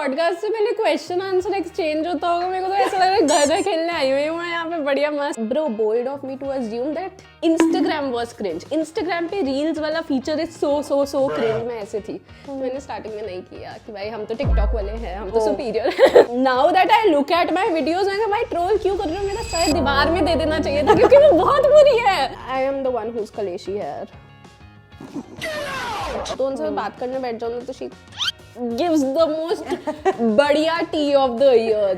Podcast से पहले question answer exchange होता होगा। मेरे को तो ऐसा लग रहा है घर खेलने आई हुई हूँ मैं यहाँ पे बढ़िया मस्त। Bro, bold of me to assume that Instagram was cringe. Instagram पे रील्स वाला फीचर इज सो क्रिंज। मैं ऐसे थी तो मैंने स्टार्टिंग में नहीं किया कि भाई हम तो टिकटॉक वाले हैं, हम तो superior. Now that I look at my videos, मैं भाई ट्रोल क्यों कर रही हूँ, मेरा सर दीवार में दे देना चाहिए था क्योंकि वो बहुत बुरी है। I am the one who's कलेशी है। तो उनसे बात करने बैठ जाऊँ तो शी gives the most बढ़िया tea of the year.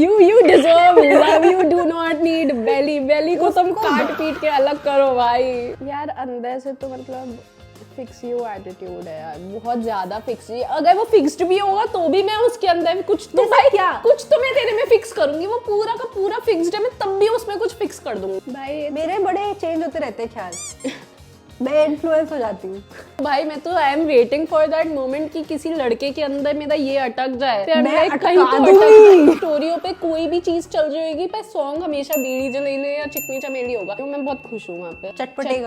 You deserve love. You do not need belly को तुम काट पीट के अलग करो भाई। यार अंदर से तो मतलब फिक्स यू एटीट्यूड है यार, बहुत ज्यादा फिक्स। अगर वो फिक्स्ड भी होगा तो भी मैं उसके अंदर कुछ तो भाई क्या कुछ तो मैं तेरे में फिक्स करूंगी। वो पूरा का पूरा फिक्स्ड है, मैं तब भी उसमें कुछ फिक्स कर दूंगी। भाई मेरे बड़े चेंज होते रहते हैं ख्याल। मैं इन्फ्लुएंस हो जाती हूँ भाई। मैं तो I am waiting for that moment कि किसी लड़के के अंदर मेरा ये अटक जाए। मैं कहीं तो स्टोरियों पे कोई भी चीज चल रही होगी पर सॉन्ग हमेशा बीड़ी जलेले या चिकनी चमेली होगा। तो मैं बहुत खुश हूँ वहाँ पे। चटपटे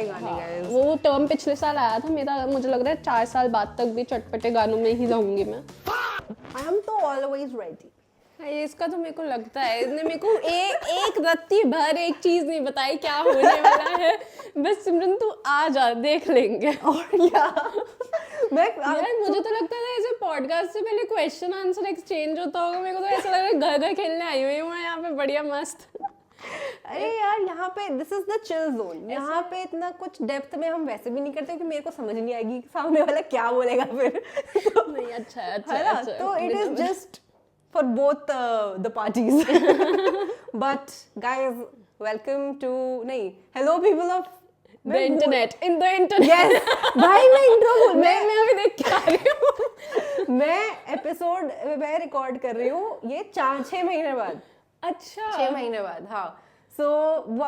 गाने। वो टर्म पिछले साल आया था मेरा, मुझे लग रहा है 4 साल बाद तक भी चटपटे गानों में ही रहूंगी मैं। आई एम तो ऑलवेज रेडी। इसका तो मेरे को लगता है इसने मेरे को एक रत्ती भर एक चीज नहीं बताई क्या होने वाला है। बस सिमरन तू आ जा, देख लेंगे। और क्या यार मुझे तो लगता था ऐसे पॉडकास्ट से पहले क्वेश्चन आंसर एक्सचेंज होता होगा। मेरे को तो ऐसा लग रहा है घर खेलने आई हुई हूँ मैं यहाँ पे बढ़िया मस्त। अरे यार यहाँ पे this is the chill zone. यहाँ पे इतना कुछ डेप्थ में हम वैसे भी नहीं करते क्योंकि मेरे को समझ नहीं आएगी सामने वाला क्या बोलेगा फिर। नहीं अच्छा है तो it is just for both the parties. But guys, welcome to hello people of the internet. In the internet. Yes. भाई मैं इंट्रो बोल मैं अभी देख के आ रही हूँ। मैं रिकॉर्ड कर रही हूँ ये 4-6 महीने बाद। अच्छा 6 महीने बाद। हाँ सो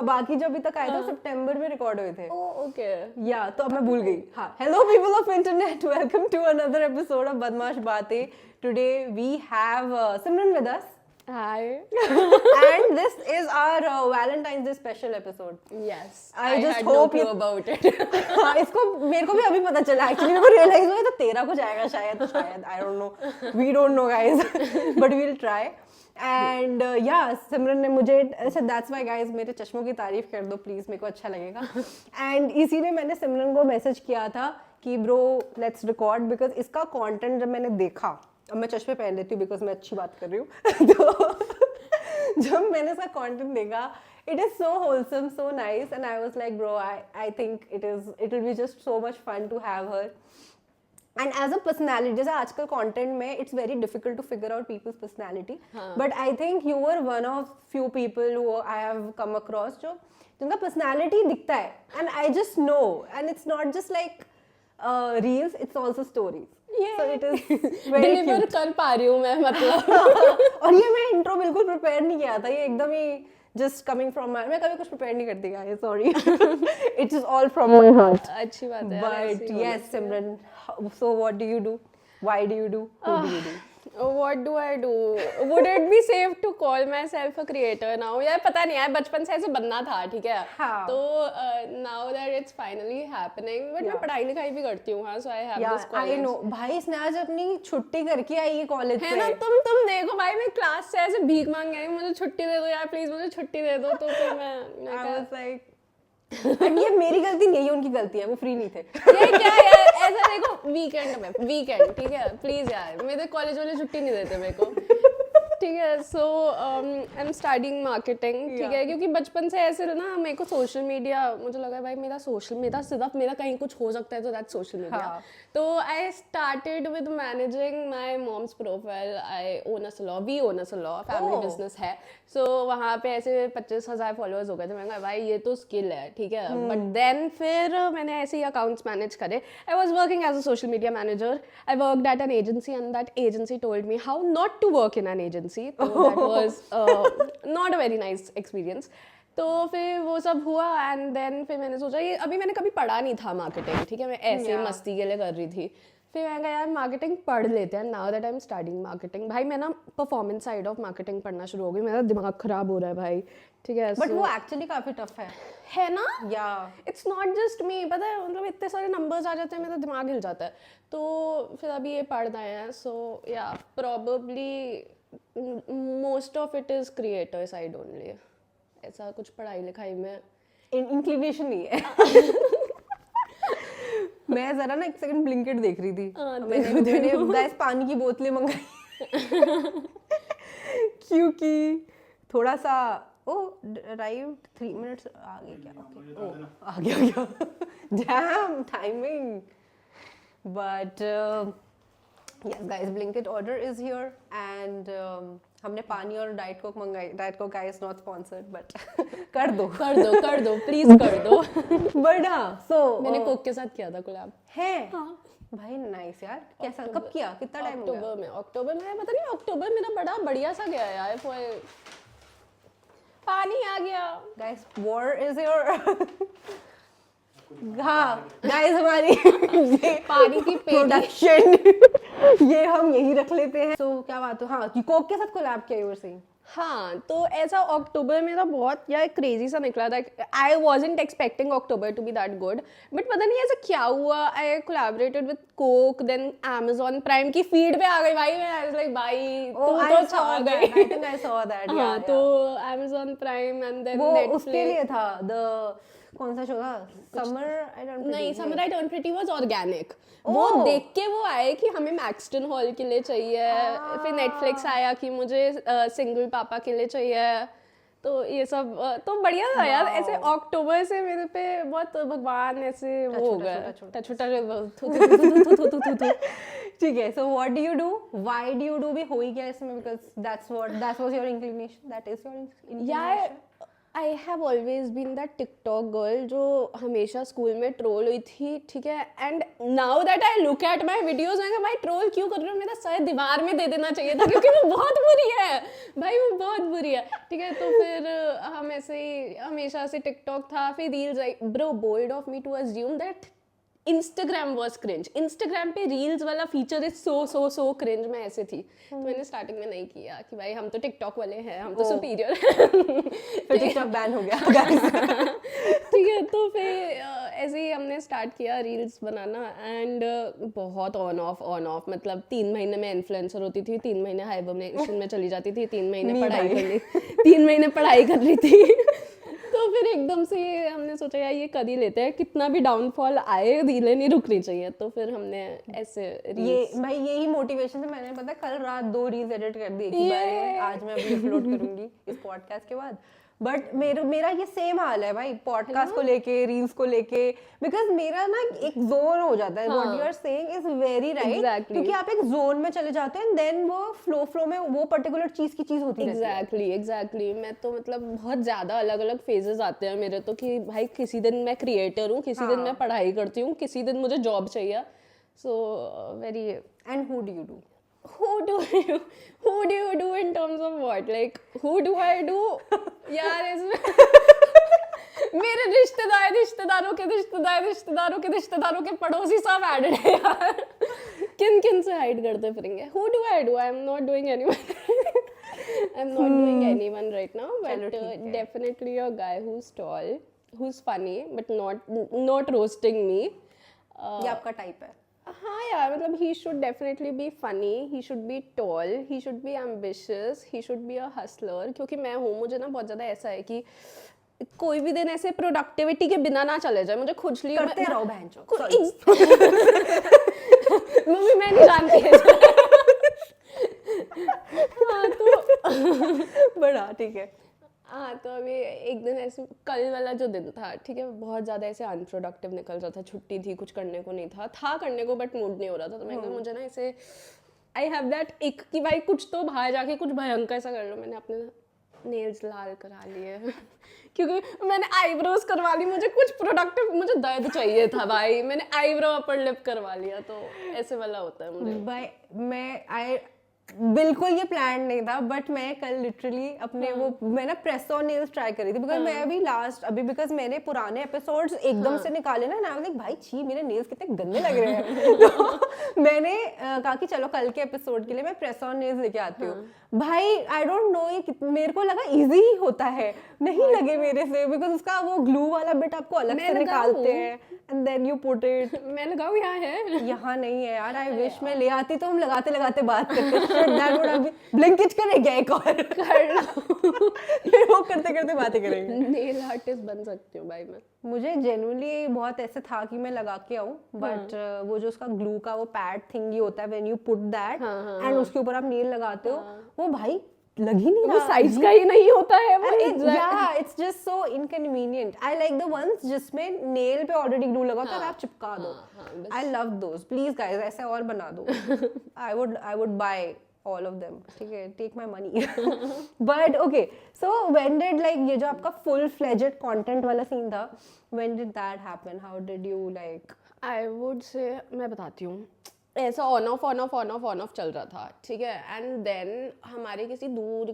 बाकी जो अभी तक आया था सितंबर में रिकॉर्ड हुए थे। ओके या तो अब मैं भूल गई। हाँ hello people of internet, welcome to another episode of Badmash Baatein. Today we have Simran with us. Hi. And this is our Valentine's Day special episode. Yes. I just had hope no clue about it. हाँ इसको मेरे को भी अभी पता चला actually। मेरे को realize हुआ तो तेरा कुछ आएगा शायद I don't know. We don't know guys. But we'll try. And yeah, सिमरन ने मुझे ऐसे that's why guys मेरे चश्मों की तारीफ कर दो प्लीज, मेरे को अच्छा लगेगा। And इसीलिए मैंने सिमरन को मैसेज किया था कि ब्रो लेट्स रिकॉर्ड बिकॉज इसका कंटेंट जब मैंने देखा, अब मैं चश्मे पहन लेती हूँ बिकॉज मैं अच्छी बात कर रही हूँ। तो जब मैंने इसका कंटेंट देखा it is so wholesome, so nice and I was like bro I think it will be just so much fun to have her. And as a personality, जैसे आजकल content में it's very difficult to figure out people's personality. But I think you were one of few people who I have come across जो जिनका personality दिखता है and I just know and it's not just like reels, it's also stories. So it is very deliver कर पा रही हूँ मैं मतलब। और ये मैं intro बिल्कुल prepare नहीं किया था, ये एकदम ही just coming from my, मैं कभी कुछ prepare नहीं करती guys, sorry. It is all from my heart. अच्छी बात है। But yes Simran, so what do you do? Why do you do? Who do you do? What do I do? Would it be safe to call myself a creator now? यार पता नहीं यार, बचपन से ऐसे बनना था ठीक है। हाँ। तो now that it's finally happening, but मैं पढ़ाई लिखाई भी करती हूँ हाँ, so I have this college. I know भाई इसने आज अपनी छुट्टी करके आई है कॉलेज से। है ना, तुम देखो भाई मैं क्लास से ऐसे भीख मांग गई, मुझे छुट्टी दे दो यार प्लीज, मुझे छुट्टी दे दो। तो फिर मैं I was like ये मेरी गलती नहीं है, ये उनकी गलती है, वो फ्री नहीं थे। ये क्या यार ऐसा देखो, वीकेंड ठीक है प्लीज यार, मेरे कॉलेज वाले छुट्टी नहीं देते मेरे को ठीक है। So I M studying marketing ठीक है, क्योंकि बचपन से ऐसे ना मेरे को सोशल मीडिया, मुझे लगा भाई मेरा सिर्फ मेरा कहीं कुछ हो सकता है तो दैट्स सोशल मीडिया। तो I started with managing my mom's profile. I own a salon, we own a salon, family business है। सो वहाँ पे ऐसे 25,000 फॉलोअर्स हो गए थे। मैंने कहा भाई ये तो स्किल है ठीक है। बट देन फिर मैंने ऐसे ही अकाउंट्स मैनेज करे। I was working as a social media manager. I worked at an agency and that agency told me how not to work in an agency. तो that was not a very nice experience. तो फिर वो सब हुआ and then फिर मैंने सोचा ये अभी मैंने कभी पढ़ा नहीं था मार्केटिंग ठीक है, मैं ऐसे मस्ती के लिए कर रही थी। फिर मैं कहा यार मार्केटिंग पढ़ लेते हैं, now that I am studying marketing. भाई मैं ना परफॉर्मेंस साइड ऑफ मार्केटिंग पढ़ना शुरू हो गई, मेरा दिमाग खराब हो रहा है भाई, ठीक है। बट वो एक्चुअली काफी टफ है ना, या इट्स नॉट जस्ट मी, पता है मतलब इतने सारे नंबर्स आ जाते हैं, मेरा दिमाग हिल जाता है। तो फिर अभी ये पढ़ रहे हैं, सो या probably most of it is creator side only, ऐसा कुछ पढ़ाई लिखाई में इंक्लिनेशन नहीं है। मैं जरा ना एक सेकंड ब्लिंकिट देख रही थी, मैंने गाइस पानी की बोतलें मंगाई क्योंकि थोड़ा सा अराइव 3 मिनट्स आगे क्या, ओके आ गया dam timing. But yes guys, Blinkit order is here and हमने पानी और डाइट कोक मंगाई। Diet Coke guys not sponsored but कर दो प्लीज कर दो। बट हाँ, सो मैंने कोक के साथ किया था कोलैब। है भाई नाइस यार। कैसा, कब किया, कितना टाइम हो गया? अक्टूबर में पता नहीं, अक्टूबर मेरा बड़ा बढ़िया सा गया यार। पानी आ गया गाइस, वॉर इज योर हाँ गाइस, हमारी पानी की प्रोडक्शन ये हम यही रख लेते हैं। तो क्या बात है, हाँ कोक के साथ कोलैब किया, यू वर सेइंग। हाँ, तो ऐसा अक्टूबर मेरा बहुत यार क्रेजी सा निकला था। I wasn't expecting October to be that good, but पता नहीं ऐसा क्या हुआ। I collaborated with Coke, then Amazon prime की फीड पे आ गई भाई। मैं लाइक भाई तू तो छा गई। आई थिंक आई सॉ दैट। हाँ, तो Amazon प्राइम एंड देन वो Netflix। उसके लिए था कौन सा शो था, समर आई डोंट नो। नहीं, summer I turn pretty was organic. वो देख के वो आए कि हमें मैक्सटन हॉल के लिए चाहिए, फिर नेटफ्लिक्स आया कि मुझे सिंगल पापा के लिए चाहिए। तो ये सब तो बढ़िया था यार। ऐसे अक्टूबर से मेरे पे बहुत भगवान ऐसे वो हो गया छोटा। ठीक है, so what do you do, why do you do, भी हो ही गया इसमें, because that was your inclination, that is your inclination. यार I have always been that TikTok girl जो हमेशा स्कूल में ट्रोल हुई थी, ठीक है। And now that I look at my videos, मैं भाई ट्रोल क्यों कर रही हूँ, मेरा सर दीवार में दे देना चाहिए था, क्योंकि वो बहुत बुरी है भाई, वो बहुत बुरी है, ठीक है। तो फिर हम ऐसे ही हमेशा से टिकटॉक था, फिर रील्स आई। Bro, bold of me to assume that Instagram was cringe. Instagram पे रील्स वाला फीचर इज सो क्रिंज। मैं ऐसे थी, तो मैंने स्टार्टिंग में नहीं किया कि भाई हम तो टिकटॉक वाले हैं, हम तो सुपीरियर हैं। फिर टिकटॉक बैन हो गया। ठीक है, तो फिर ऐसे ही हमने स्टार्ट किया रील्स बनाना एंड बहुत ऑन ऑफ मतलब 3 महीने में इन्फ्लुएंसर होती थी, 3 महीने हाइबरनेशन में चली जाती थी, 3 महीने पढ़ाई कर ली, 3 महीने पढ़ाई कर रही थी। तो फिर एकदम से हमने सोचा यार ये कर ही लेते हैं, कितना भी डाउनफॉल आए रीलें नहीं रुकनी चाहिए। तो फिर हमने ऐसे ये भाई यही मोटिवेशन से मैंने पता कल रात 2 रील्स एडिट कर दी एक ही बार में। आज मैं अभी अपलोड करूंगी इस पॉडकास्ट के बाद। बट मेरा ये सेम हाल है भाई, पॉडकास्ट को लेके, रील्स को लेके, बिकॉज मेरा ना एक जोन हो जाता है। What you are saying is very right, क्योंकि आप एक जोन में चले जाते हैं, देन वो फ्लो में वो पर्टिकुलर चीज की चीज होती है। एग्जैक्टली। मैं तो मतलब बहुत ज्यादा अलग अलग फेजेस आते हैं मेरे तो, कि भाई किसी दिन मैं क्रिएटर हूँ, किसी दिन मैं पढ़ाई करती हूँ, किसी दिन मुझे जॉब चाहिए। So very. And who do you do in terms of what? Like who do I do? यार इसमें मेरे रिश्तेदारों के पड़ोसी सब एडेड है यार। किन से हाइड करते फिरेंगे? Who do I do? I'm not doing anyone right now, but definitely a guy who's tall, who's funny, but not roasting me. ये आपका टाइप है? हाँ यार, मतलब he should definitely be funny, he should be tall, he should be ambitious, he should be a hustler। क्योंकि मैं हूँ, मुझे ना बहुत ज़्यादा ऐसा है कि कोई भी दिन ऐसे प्रोडक्टिविटी के बिना ना चले जाए, मुझे खुजली करते रहो बहनचोद। मम्मी मैं नहीं जानती है। हाँ तो बड़ा ठीक है। हाँ, तो अभी एक दिन ऐसे कल वाला जो दिन था, ठीक है, बहुत ज़्यादा ऐसे अनप्रोडक्टिव निकल रहा था, छुट्टी थी, कुछ करने को नहीं था करने को, बट मूड नहीं हो रहा था। तो मैं कहा मुझे ना ऐसे आई हैव दैट एक कि भाई कुछ तो बाहर जाके कुछ भयंकर सा कर लो। मैंने अपने नेल्स लाल करा लिए क्योंकि मैंने आईब्रोज करवा ली, मुझे कुछ प्रोडक्टिव, मुझे दर्द चाहिए था भाई, मैंने आईब्रो अपर लिप करवा लिया। तो ऐसे वाला होता है मुझे। भाई मैं बिल्कुल ये प्लान नहीं था, बट मैं कल लिटरली अपने वो मैं ना प्रेस ऑन नेल्स ट्राई करी थी, बिकॉज मैं अभी अभी बिकॉज मैंने पुराने एपिसोड्स एकदम से निकाले ना, ना लाइक भाई छी मेरे नेल्स कितने गंदे लग रहे हैं। तो मैंने कहा कि चलो कल के एपिसोड के लिए मैं प्रेस ऑन नेल्स लेके आती हूँ। भाई आई डोंट नो ये मेरे को लगा इजी ही होता है, नहीं लगे मेरे से, बिकॉज उसका वो ग्लू वाला बिट आपको अलग से निकालते हैं and then you put it. मैं लगाऊं यहाँ है, यहाँ नहीं है यार, आई विश मैं ले आती तो हम लगाते लगाते बात करते। That would have been Blinkit करेंगे एक और कर लो। फिर वो करते करते बातें करेंगे। नेल आर्टिस्ट बन सकती हूँ भाई मैं। मुझे जेन्युइनली बहुत ऐसे था कि मैं लगा के आऊँ, बट वो जो उसका ग्लू का वो पैड थिंगी होता है when you put that and उसके ऊपर आप नेल लगाते हो, वो भाई लग ही नहीं रहा, वो साइज का ही नहीं होता है वो। yeah, it's just so inconvenient. I like the ones जिसमें nail पे already glue लगा होता है, आप चिपका दो। I love those. Please guys, ऐसे और बना दो। I would buy all of them. ठीक है, take my money. But okay, so when did like ये जो आपका full fledged content वाला scene था, when did that happen? How did you like? I would say, मैं बताती हूँ, ऐसा ऑन ऑफ चल रहा था, ठीक है। एंड देन हमारे किसी दूर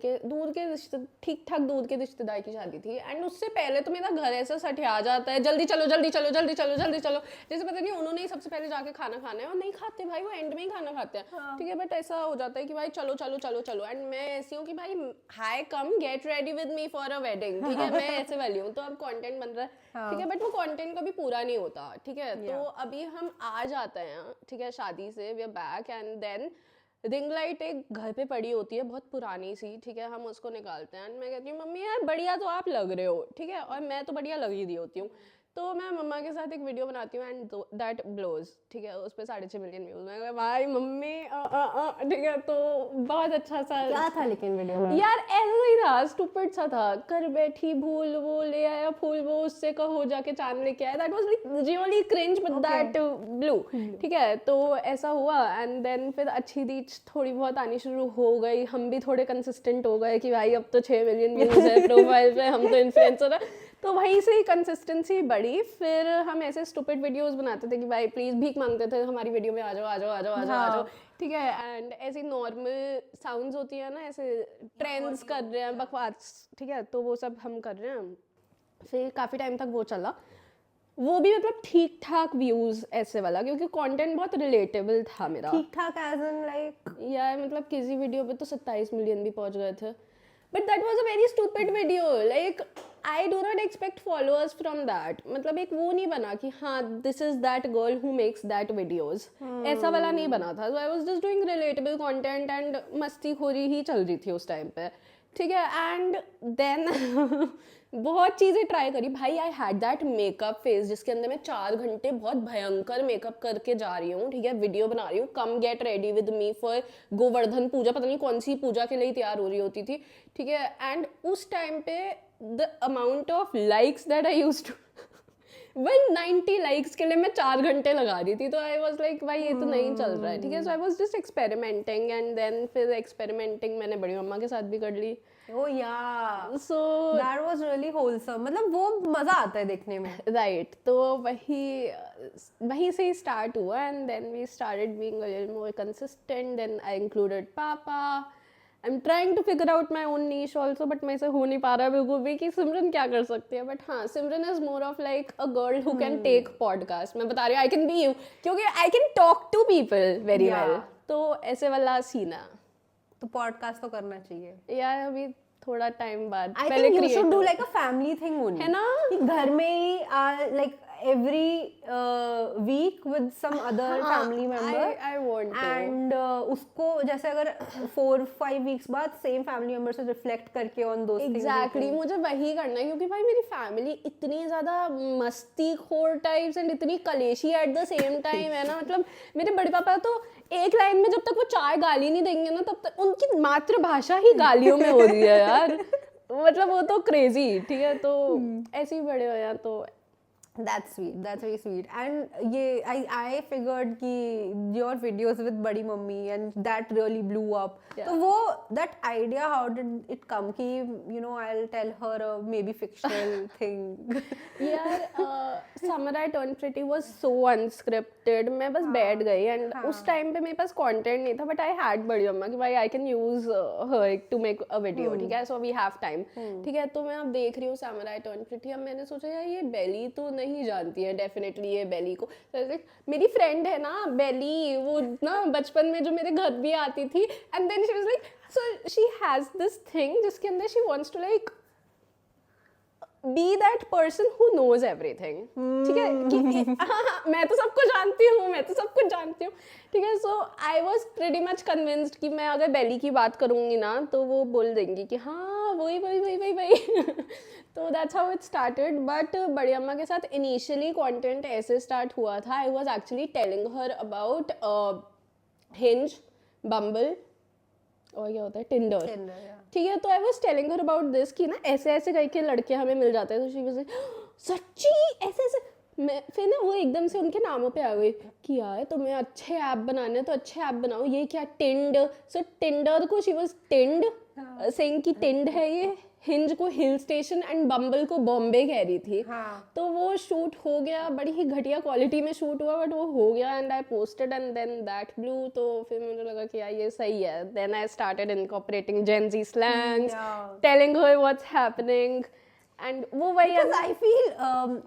के रिश्ते, ठीक ठाक दूर के रिश्तेदार की शादी थी, एंड उससे पहले तो मेरा घर ऐसा सठिया जाता है, जल्दी चलो जैसे पता नहीं उन्होंने ही सबसे पहले जाके खाना खाना है, और नहीं खाते भाई, वो एंड में ही खाना खाते हैं, ठीक है। बट ऐसा हो जाता है कि भाई चलो, एंड मैं ऐसी हूँ कि भाई hi come get ready with me for a wedding, ठीक है। मैं ऐसे वाली हूँ। तो अब कंटेंट बन रहा है, ठीक है, बट वो कंटेंट कभी पूरा नहीं होता, ठीक है। तो अभी हम आ जाते हैं, ठीक है, शादी से, we are back, and then ring light एक घर पे पड़ी होती है बहुत पुरानी सी, ठीक है, हम उसको निकालते हैं। मैं कहती हूँ मम्मी यार बढ़िया तो आप लग रहे हो, ठीक है, और मैं तो बढ़िया लग ही रही होती हूँ। तो मैं मम्मा के साथ एक वीडियो बनाती हूँ एंड दैट ब्लोज, ठीक है, उस पर 6.5 मिलियन व्यूज। मैं कहा भाई मम्मी ठीक है। तो बहुत अच्छा सा क्या था लेकिन वीडियो में यार, ऐसा ही था, स्टूपिड सा था, कर बैठी भूल, वो ले आया फूल, वो उससे कहो जाके चांद लेके आया, that was like really cringe with that blue, ठीक है। तो ऐसा हुआ एंड देन फिर अच्छी रीच थोड़ी बहुत आनी शुरू हो गई, हम भी थोड़े कंसिस्टेंट हो गए कि भाई अब तो 6 मिलियन व्यूज है प्रोफाइल पे, हम तो इन्फ्लुएंसर है। तो वहीं से कंसिस्टेंसी बढ़ी। फिर हम ऐसे स्टूपिड वीडियोस बनाते थे कि भाई प्लीज भीख मांगते थे हमारी वीडियो में आ जाओ, ठीक है। एंड ऐसी नॉर्मल साउंड्स होती है ना, ऐसे ट्रेंड्स कर रहे हैं, बकवास, ठीक है, तो वो सब हम कर रहे हैं। फिर काफ़ी टाइम तक वो चला, वो भी मतलब ठीक ठाक व्यूज ऐसे वाला, क्योंकि कंटेंट बहुत रिलेटेबल था मेरा। ठीक ठाक एज इन लाइक यार मतलब किसी वीडियो पे तो 27 मिलियन भी पहुंच गए थे, but that was a very stupid video, like I do not expect followers from that. मतलब एक वो नहीं बना कि हाँ this is that girl who makes that videos, ऐसा वाला नहीं बना था। So I was just doing relatable content and मस्तीखोरी ही चल रही थी उस टाइम पे, ठीक है। एंड देन बहुत चीज़ें ट्राई करी भाई। I had that makeup face जिसके अंदर मैं 4 घंटे बहुत भयंकर मेकअप करके जा रही हूँ, ठीक है, वीडियो बना रही हूँ, come get ready with me for Govardhan Puja, पता नहीं कौन सी पूजा के लिए तैयार हो रही होती थी, ठीक है। एंड उस टाइम पे the amount of likes that I used to 190 likes के लिए मैं 4 घंटे लगा दी थी। तो आई वॉज लाइक भाई ये तो नहीं चल रहा है, ठीक है। So I was just experimenting and then फिर एक्सपेरिमेंटिंग मैंने बड़ी मम्मा के साथ भी कर ली। Oh yeah, so that was really wholesome. मतलब वो मजा आता है देखने में, right? तो वही से ही स्टार्ट हुआ and then we started being a little more consistent. Then I included पापा। I am trying to figure out my own niche also, but मेरे से हो नहीं पा रहा बिल्कुल भी कि सिमरन क्या कर सकती है। बट हाँ, Simran is more of like a girl who can take podcast. मैं बता रही हूँ आई कैन बी यू, क्योंकि I can talk to people very well. तो ऐसे वाला सीन है, तो पॉडकास्ट तो करना चाहिए यार। अभी थोड़ा टाइम बाद I think you should do like a family thing only, है ना, कि घर में ही like every week with some other family member. I want to. And उसको जैसे अगर 4-5 weeks बाद same family member से reflect करके on those things. Exactly, मुझे वही करना है, क्योंकि भाई मेरी फैमिली इतनी ज़्यादा मस्तीखोर टाइप्स एंड इतनी कलेशी एट द सेम टाइम है ना। मतलब मेरे बड़े पापा तो एक लाइन में जब तक वो 4 गाली नहीं देंगे ना, तब तक उनकी मातृभाषा ही गालियों में हो रही है यार। मतलब वो तो क्रेजी, ठीक है। तो ऐसे ही बड़े हो यार। तो That's sweet. That's very sweet. And I figured कि your videos with बड़ी mummy and that really blew up. Yeah. तो वो that idea, how did it come कि you know I'll tell her a maybe fictional thing. यार Samurai Turned Pretty was so unscripted. मैं बस बैठ गई and उस टाइम पे मेरे पास कंटेंट नहीं था, but I had बड़ी अम्मा कि भाई I can use her to make a video, ठीक है, so we have time, ठीक है. तो मैं अब देख रही हूँ Samurai Turned Pretty. अब मैंने सोचा यार ये बेली तो नहीं जानती है डेफिनेटली ये बेली को. मेरी फ्रेंड है ना बेली, वो ना बचपन में जो मेरे घर भी आती थी, and then she was like, so she has this thing जिसके अंदर she wants to like be that person who knows everything, ठीक है, कि मैं तो सबको जानती हूँ, मैं तो सब कुछ जानती हूँ, ठीक है. So I was pretty much convinced कि मैं अगर बेली की बात करूँगी ना तो वो बोल देंगी कि हाँ वही वही वही वही वही. तो that's how it started. But बड़ी अम्मा के साथ इनिशियली कंटेंट ऐसे स्टार्ट हुआ था. I was actually telling her about Hinge, Bumble और क्या होता है टिंडर, ठीक है. तो I was telling her about this कि ना ऐसे ऐसे करके लड़के हमें मिल जाते हैं. तो शी वाज लाइक सच्ची ऐसे ऐसे. मैं फिर ना वो एकदम से उनके नामों पे आ गई कि यार तुम्हें अच्छे ऐप बनाने तो अच्छे ऐप बनाओ. ये क्या टिंड, सो टिंडर को शी वाज टिंड सेइंग कि टिंड है ये. हिंज को हिल स्टेशन एंड बम्बल को बॉम्बे कह रही थी. तो वो शूट हो गया, बड़ी ही घटिया क्वालिटी में शूट हुआ, बट वो हो गया and I posted and then that blew. तो फिर मुझे लगा कि यार ये सही है. Then I started incorporating Gen Z slangs, telling her what's happening. And वो वही because I feel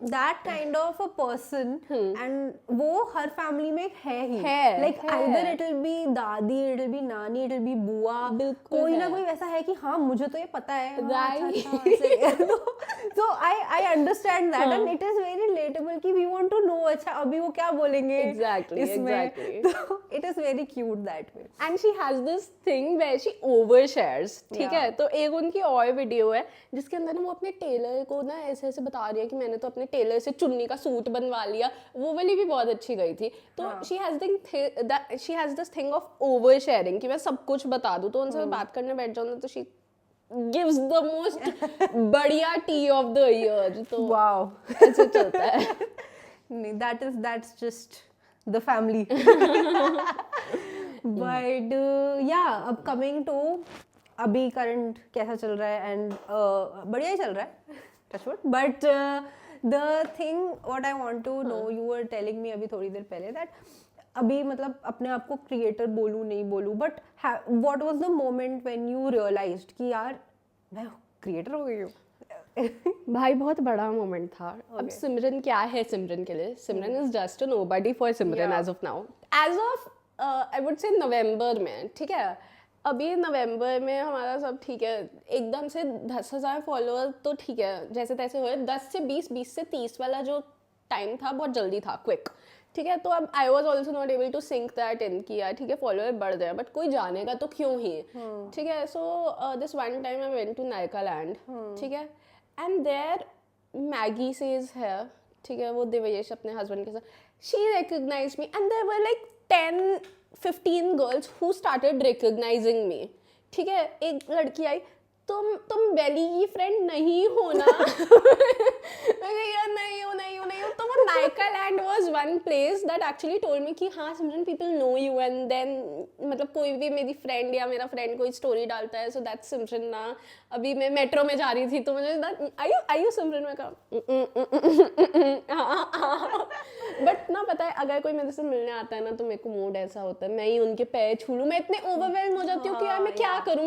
that kind of a person and वो हर फैमिली में है ही, like either it will be दादी, it will be नानी, it will be बुआ, कोई ना कोई वैसा है कि हाँ मुझे तो ये पता है, right. So I understand that and it is very relatable कि we want to know अच्छा अभी वो क्या बोलेंगे exactly. तो it is very cute that way. And she has this thing where she overshares, ठीक है. तो एक उनकी और वीडियो है जिसके अंदर ना वो अपने टेलर को ना ऐसे ऐसे बता रही है कि मैंने तो अपने टेलर से चुन्नी का सूट बनवा लिया. वो वाली भी बहुत अच्छी गई थी. तो she has this thing of oversharing कि मैं सब कुछ बता दूं. तो उनसे बात करने बैठ जाऊं तो she gives the most बढ़िया tea of the year. तो wow, ऐसे चलता है. नहीं, that's just the family. But yeah, अब coming to अभी करंट कैसा चल रहा है एंड बढ़िया ही चल रहा है touch wood. But the thing what I want to know, you were telling me अभी थोड़ी देर पहले दैट अभी मतलब अपने आप को क्रिएटर बोलूँ नहीं बोलूँ, but what was the moment when you realized कि यार मैं क्रिएटर हो गई हूँ. भाई बहुत बड़ा मोमेंट था. अब सिमरन क्या है सिमरन के लिए? Simran is just a nobody for Simran as of now, as of I would say November में, ठीक है. अभी नवंबर में हमारा सब ठीक है, एकदम से 10,000 फॉलोअर तो ठीक है जैसे तैसे हुए. 10 से 20, 20 से 30 वाला जो टाइम था बहुत जल्दी था, क्विक, ठीक है. तो अब I was also not able to sync that in किया, ठीक है, फॉलोअर बढ़ गए बट कोई जानेगा तो क्यों ही, ठीक है. So this one time I went to Nykaaland, ठीक है, एंड देयर मैगी सेज है, ठीक है, वो दिव्येश अपने हस्बैंड के साथ, she recognized me and there were like 10-15 girls who started recognizing me, ठीक है. एक लड़की आई, तुम बेली की फ्रेंड नहीं हो ना? मैं कही यार नहीं हूँ. तो वो Nykaaland was one place that actually told me कि हाँ Simran people know you. And then मतलब कोई भी मेरी फ्रेंड या मेरा फ्रेंड कोई स्टोरी डालता है, सो दैट्स सिमरन ना. अभी मैं मेट्रो में जा रही थी तो मुझे आई यू सिमरन, मैं कहा बट ना पता है अगर कोई मेरे से मिलने आता है ना तो मेरे को मूड ऐसा होता है मैं ही उनके पैर छू लूँ. मैं इतने ओवरवेल्म हो जाती हूँ कि यार मैं क्या करूँ.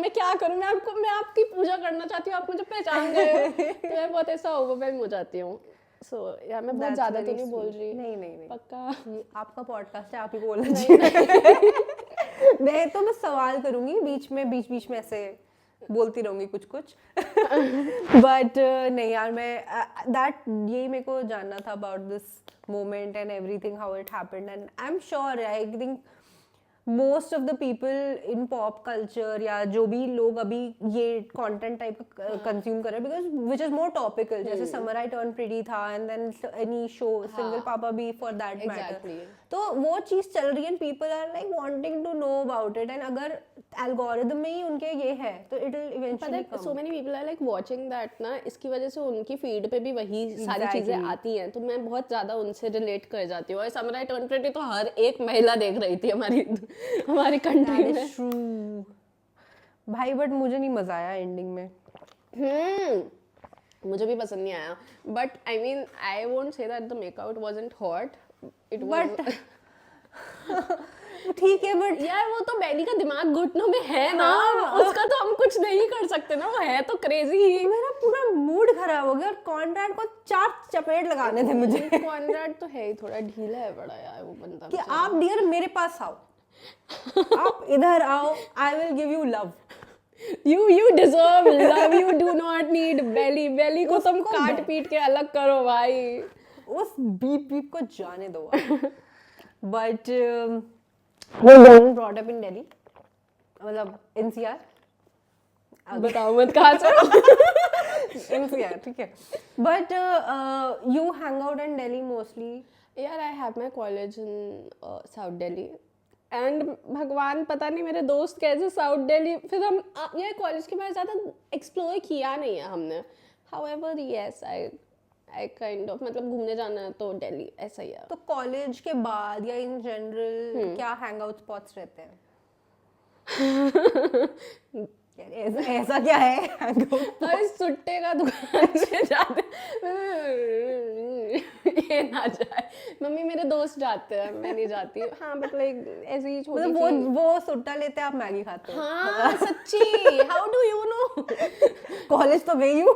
मैं आपकी पूजा करना चाहती हूँ, आप मुझे पहचान गए. तो मैं बहुत ऐसा ओवरवेल्म हो जाती हूँ. सो यार मैं बहुत ज्यादा तो नहीं बोल रही. नहीं पक्का आपका पॉडकास्ट है, आप ही बोलना चाहिए. मैं सवाल करूंगी बीच में ऐसे बोलती रहूंगी कुछ बट नहीं यार मैं यही मेरे को जानना था about this moment and everything how it happened. And I am sure I think most of the people in pop culture या जो भी लोग अभी ये कंटेंट टाइप कंज्यूम कर रहे हैं because which is more topical, जैसे समराई टर्न प्रिटी था and then any show single papa भी फॉर दैट मैटर. तो वो चीज चल रही है, people are like wanting to know about it, and अगर एल्गोरिदम में ही उनके ये है तो it will eventually come. So many people are like watching that ना, इसकी वजह से उनकी फीड पे भी वही सारी चीजें आती हैं, तो मैं बहुत ज्यादा उनसे रिलेट कर जाती हूँ। और समराइट टर्न प्रिटी तो हर एक महिला देख रही थी हमारी कंट्री में। ट्रू भाई, बट मुझे नहीं मजा आया एंडिंग में। मुझे भी पसंद नहीं आया, but I mean I won't say that the make-out wasn't hot, it was ठीक है, बट यार वो तो बेली का दिमाग घुटनों में है ना, उसका तो हम कुछ नहीं कर सकते ना, वो है तो क्रेजी ही। मेरा पूरा मूड खराब हो गया, और कॉन्ट्रैक्ट को 4 चपेट लगाने थे मुझे। कॉन्ट्रैक्ट तो है ही, थोड़ा ढीला है बड़ा यार वो बंदा कि आप डियर मेरे पास आओ, आप इधर आओ, I will give you love, you deserve love, you do not need belly को तुम काट पीट के अलग करो भाई, उस बीप को जाने दो। बट वो ब्रॉट अप इन दिल्ली, मतलब NCR, बताओ मत कहाँ से। NCR ठीक है, but you hang out in Delhi mostly. यार I have my college in south Delhi, and भगवान पता नहीं मेरे दोस्त कैसे साउथ दिल्ली, फिर हम ये कॉलेज के बाद ज़्यादा एक्सप्लोर किया नहीं है हमने। However yes I kind of, मतलब घूमने जाना है तो दिल्ली ऐसा ही है। तो कॉलेज के बाद या इन जनरल क्या हैंग आउट स्पॉट्स रहते हैं? ऐसा क्या है हैंगआउट? सुट्टे का दुकान से जाते ये ना जाए, मम्मी मेरे दोस्त जाते हैं, मैं नहीं जाती। हाँ बट लाइक ऐसे ही छोटी मतलब वो सुट्टा लेते हैं, आप मैगी खाते हो? हाँ सच्ची, how do you know? College तो गई हूँ।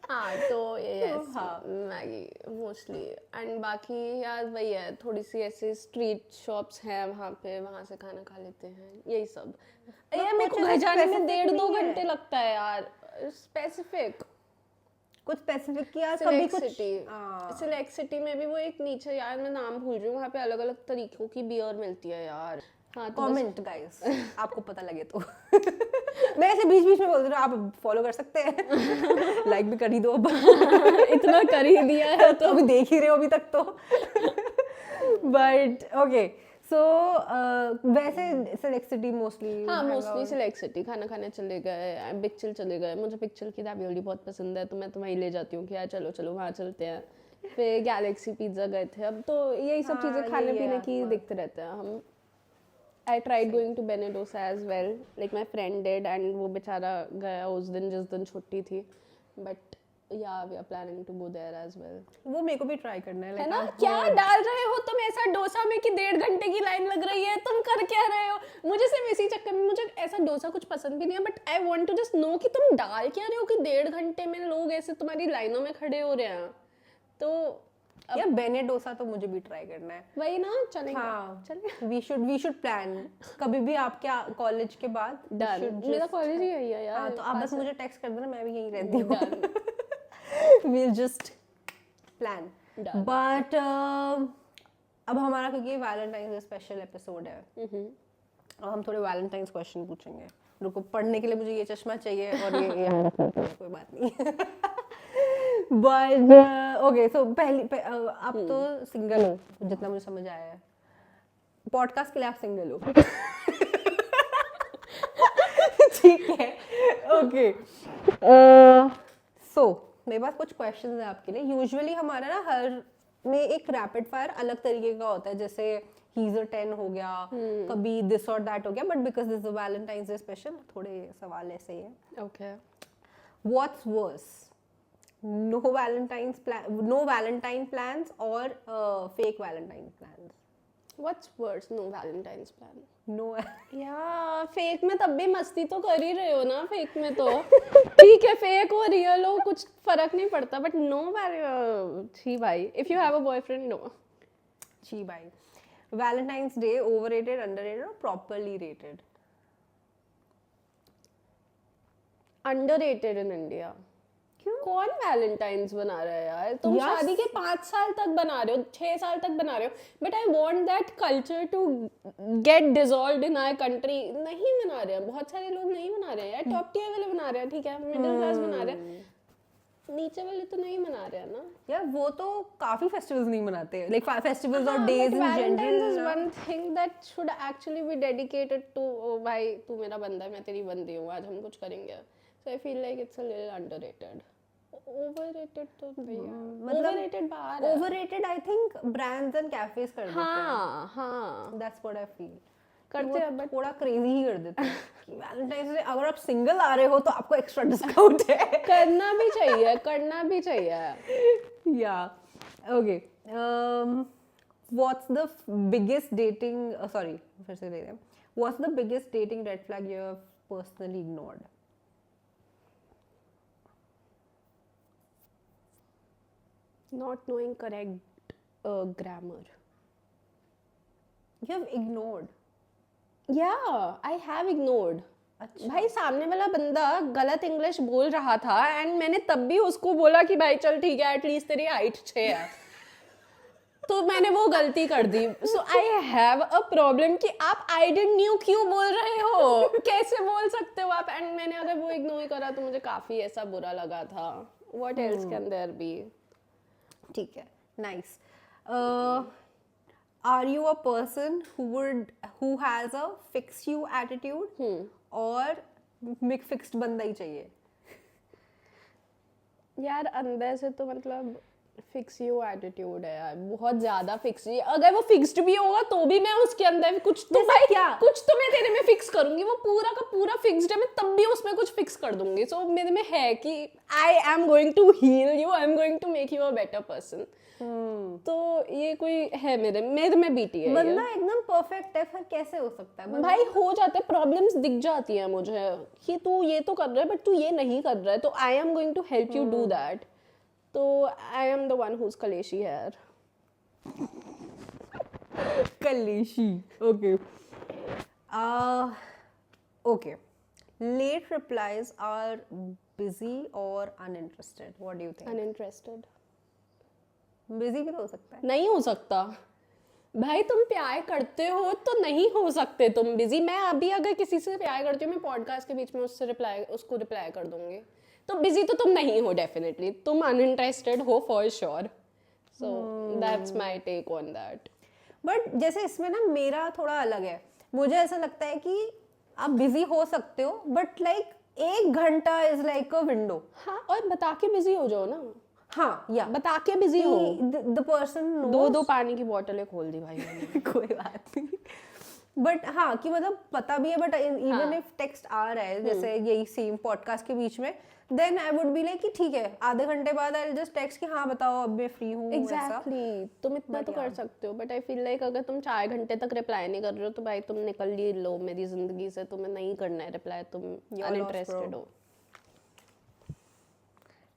हाँ तो यस, हाँ मैगी मोस्टली, एंड बाकी यार वही है, थोड़ी सी ऐसे स्ट्रीट शॉप्स हैं वहाँ पे, वहाँ से खाना खा लेते हैं, यही सब। यार मेरे को घर जाने में 1.5-2 घंटे लगता है यार। स्पेसिफिक कुछ स्पेसिफिक की यार, कभी कुछ सिलेक्ट सिटी में भी वो एक नीचे, यार मैं नाम भूल रही हूँ, वहाँ पे अलग अलग तरीकों की बियर मिलती है यार। हाँ कमेंट गाइस, आपको पता लगे तो। मैं ऐसे बीच बीच में बोल रही हूँ, आप फॉलो कर सकते हैं, लाइक भी कर ही दो अब। इतना कर ही दिया है तो अभी देख ही रहे हो अभी तक तो। बट ओके, सो वैसे सिलेक्ट सिटी मोस्टली? हाँ मोस्टली सिलेक्ट सिटी, खाना खाने चले गए, बिग चले गए, मुझे बिग की रावियोली बहुत पसंद है, तो मैं तो वहीं ले जाती हूँ कि यार चलो चलो वहाँ चलते हैं। फिर गैलेक्सी पिज्जा गए थे, अब तो यही सब चीज़ें खाने पीने की दिखते रहते हैं हम। I tried going to Benedosa as well, like my friend did, and वो बेचारा गया उस दिन जिस दिन छुट्टी थी, but yeah we are planning to go there as well. वो मेरे को भी ट्राई करना है ना। क्या डाल रहे हो तुम ऐसा डोसा में कि 1.5 घंटे की लाइन लग रही है, तुम कर क्या रहे हो? मुझे सिर्फ इसी चक्कर में, मुझे ऐसा डोसा कुछ पसंद भी नहीं है, but I want to just know कि तुम डाल क्या रहे हो कि 1.5 घंटे में लोग ऐसे तुम्हारी लाइनों में खड़े हो रहे हैं। तो यार बेनेडोसा तो मुझे भी ट्राई करना है। वही ना, चलेंगे। हाँ चलेंगे, वी शुड प्लान कभी भी आपके कॉलेज के बाद। डन, मेरा कॉलेज ही यही है यार। हाँ तो आप बस मुझे टेक्स्ट कर देना, मैं भी यहीं रहती हूँ। we'll just plan. बट अब हमारा क्योंकि वैलेंटाइन्स स्पेशल एपिसोड है, अब हम थोड़े वैलेंटाइन्स क्वेश्चन पूछेंगे। रुको, पढ़ने के लिए मुझे ये चश्मा चाहिए और ये कोई बात नहीं। बट ओके, सो आप तो सिंगल हो जितना मुझे समझ आया है, पॉडकास्ट के लिए आप सिंगल हो। ठीक है, ओके। सो मेरे पास कुछ क्वेश्चंस हैं आपके लिए। यूजुअली हमारा ना हर में एक रैपिड फायर अलग तरीके का होता है, जैसे हीजर 10 हो गया, कभी दिस और दैट हो गया, but because this is Valentine's day special थोड़े सवाल ऐसे ही हैं। Okay, what's worse, no Valentine plans or fake Valentine plans? What's worse? No Valentine's plan. No. यार फेक में तब भी मस्ती तो कर ही रहे हो ना, फेक में तो ठीक है, फेक हो रियल हो कुछ फर्क नहीं पड़ता, बट नो छी भाई, if you have a boyfriend, no. छी भाई, Valentine's Day overrated, underrated or properly rated? Underrated in India. कौन वैलेंटाइंस बना रहा है यार? तुम शादी के 5 साल तक बना रहे हो, 6 साल तक बना रहे हो, but I want that culture to get dissolved in our country. नहीं बना रहे हैं, बहुत सारे लोग नहीं बना रहे हैं यार, टॉप टियर वाले बना रहे हैं, ठीक है, मिडिल क्लास बना रहे हैं, नीचे वाले तो नहीं मना रहे हैं ना यार, वो तो काफी फेस्टिवल्स नहीं मनाते, लाइक फेस्टिवल्स और days in Valentine's is general. one thing that should actually be dedicated to भाई तू मेरा बंदा है मैं तेरी बंदी हूँ आज हम कुछ करेंगे, so I feel like it's a little underrated. Overrated तो भैया overrated बाहर है। Overrated I think brands and cafes कर देते हैं, हाँ दैट्स व्हाट आई फील करते हैं बट थोड़ा क्रेजी ही कर देते हैं कि वैलेंटाइंस डे अगर आप सिंगल आ रहे हो तो आपको एक्स्ट्रा डिस्काउंट है। करना भी चाहिए या okay, what's the biggest dating sorry फिर से ले रहे हैं, what's the biggest dating red flag you have personally ignored? not knowing correct grammar. You have ignored? Yeah, I have ignored. अच्छा। भाई सामने वाला बंदा गलत इंग्लिश बोल रहा था एंड मैंने तब भी उसको बोला कि भाई चल ठीक है एटलीस्ट तेरी हाइट 6 है तो मैंने वो गलती कर दी। सो आई हैव अ प्रॉब्लम कि आप आई डिडंट न्यू क्यों बोल रहे हो, कैसे बोल सकते हो आप, एंड मैंने अगर वो इग्नोर करा तो मुझे काफी ऐसा बुरा लगा था। What else can there be? ठीक है, nice. Are you a person who has a fix you attitude और फिक्स्ड बंदा ही चाहिए? यार अंदर से तो मतलब फिक्स यू एटीट्यूड है यार, बहुत ज्यादा फिक्स। अगर वो फिक्स्ड भी होगा तो भी मैं उसके अंदर कुछ तो भाई क्या कुछ तो मैं तेरे में फिक्स करूंगी, वो पूरा का पूरा फिक्स्ड है मैं तब भी उसमें कुछ फिक्स कर दूंगी। सो मेरे में है कि I am going to heal you, I am going to make you a better person. तो ये कोई है मेरे में बीटी है। बंदा एकदम परफेक्ट है फिर कैसे हो सकता है? भाई हो जाते हैं, प्रॉब्लम्स दिख जाती है मुझे कि तू ये तो कर रहा है बट तू ये नहीं कर रहा है, तो I am going to help you do that. तो I am the one who's कलेशी है। कलेशी, okay okay. Late replies are busy और uninterested, what do you think? Uninterested. Busy भी तो हो सकता है। नहीं हो सकता भाई, तुम प्यार करते हो तो नहीं हो सकते तुम बिजी। मैं अभी अगर किसी से प्यार करती हूँ मैं पॉडकास्ट के बीच में उसको रिप्लाई कर दूंगी, तो बिजी तो तुम नहीं हो डेफिनेटली, तुम अनइंटरेस्टेड हो for sure. So that's my take on that. But जैसे इसमें ना मेरा थोड़ा अलग है, मुझे ऐसा लगता है कि आप बिजी हो सकते हो बट लाइक 1 घंटा इज लाइक अ विंडो। हाँ, और बता के बिजी हो जाओ ना। हाँ, या बता के बिजी हो। द पर्सन दो पानी की बोतलें खोल दी भाई मैंने। कोई बात नहीं, बट हाँ कि मतलब पता भी है, बट इवन इफ टेक्स्ट आ रहा है जैसे यही सेम पॉडकास्ट के बीच में, then I would be like कि ठीक है आधे घंटे बाद आई जस्ट टेक्स्ट कि हाँ बताओ अब मैं फ्री हूँ। एग्जैक्टली, तुम इतना तो कर सकते हो, बट आई फील लाइक अगर तुम 4 घंटे तक रिप्लाई नहीं कर रहे हो तो भाई तुम निकल ही लो मेरी जिंदगी से, तुम्हें नहीं करना है रिप्लाई, तुम अनइंटरेस्टेड हो।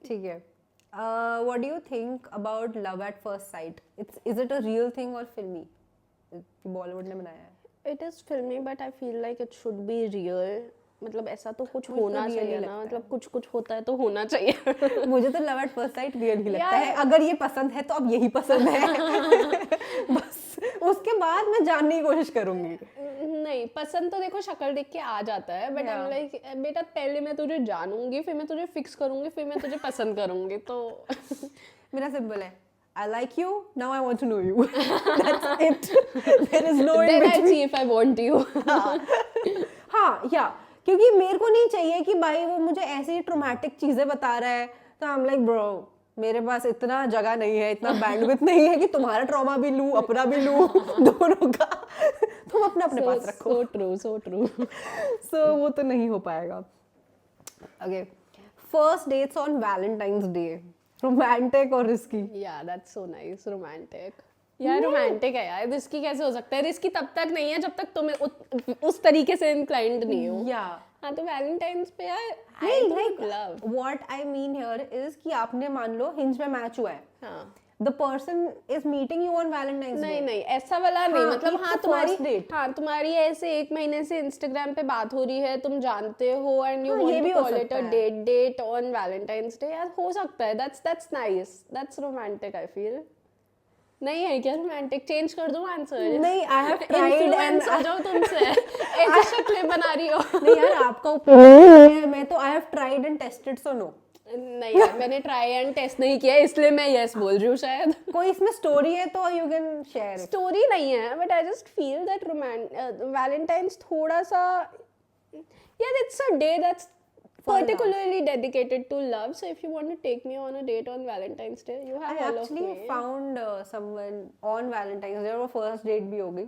ठीक है। What do you think about love at first site? Is it a real thing और फिल्मी? बॉलीवुड ने बनाया है। इट इज फिल्मी but I feel like it should be real. मतलब ऐसा तो कुछ होना चाहिए ना, मतलब कुछ होता है तो होना चाहिए। मुझे तो love at first sight real ही लगता है। अगर ये पसंद है तो अब यही पसंद है। बस उसके बाद मैं जानने की कोशिश करूंगी। नहीं, पसंद तो देखो शक्ल देख के आ जाता है, बट आई एम लाइक बेटा पहले मैं तुझे जानूंगी, फिर मैं तुझे फिक्स करूंगी, फिर मैं तुझे पसंद करूंगी। तो मेरा सिंपल है, I like you, now I want to know you. That's it. There is no in Then between. I'll see if I want you. हाँ, या क्योंकि मेरे को नहीं चाहिए कि भाई वो मुझे ऐसी ट्रोमैटिक चीजें बता रहा है तो आई एम लाइक ब्रो मेरे पास इतना जगह नहीं है, इतना बैंडविड्थ नहीं है कि तुम्हारा ट्रॉमा भी लूं अपना भी लूं दोनों का। तुम अपने अपने पास रखो। So true. So वो तो नहीं हो पाएगा। Okay, first dates on Valentine's Day, romantic और risky? Yeah, that's so nice, romantic. यार रोमांटिक है यार, रिस्की कैसे हो सकता है? रिस्की तब तक नहीं है जब तक तुम्हें उस तरीके से इंक्लाइंड नहीं हो। या हाँ, तो वैलेंटाइन्स पे यार नहीं, like what I mean here is कि आपने मान लो हिंज में मैच हुआ है, हाँ, the person is meeting you on Valentine's day. नहीं ऐसा वाला नहीं, मतलब हाँ तुम्हारी ऐसे 1 महीने से इंस्टाग्राम पे बात हो रही है, तुम जानते हो and you want to call it a date on Valentine's day. यार हो सकता है, that's nice, that's romantic I feel. नहीं है क्या रोमांटिक? चेंज कर दूं आंसर? नहीं, आई हैव ट्राइड एंड आ जाओ तुमसे ऐसे शक्लें बना रही हो। नहीं यार आपका ओपिनियन है, मैं तो I have tried and tested, so no. नहीं यार, मैंने ट्राई एंड टेस्ट नहीं किया इसलिए मैं यस बोल रही हूँ शायद। कोई इसमें स्टोरी है तो यू कैन शेयर। स्टोरी नहीं है, but I just feel that Valentine's थोड़ा सा, यार it's a day that's particularly dedicated to love, so if you want to take me on a date on Valentine's Day, you have I all of actually me. found someone on Valentine's Day, और first date भी हो गई,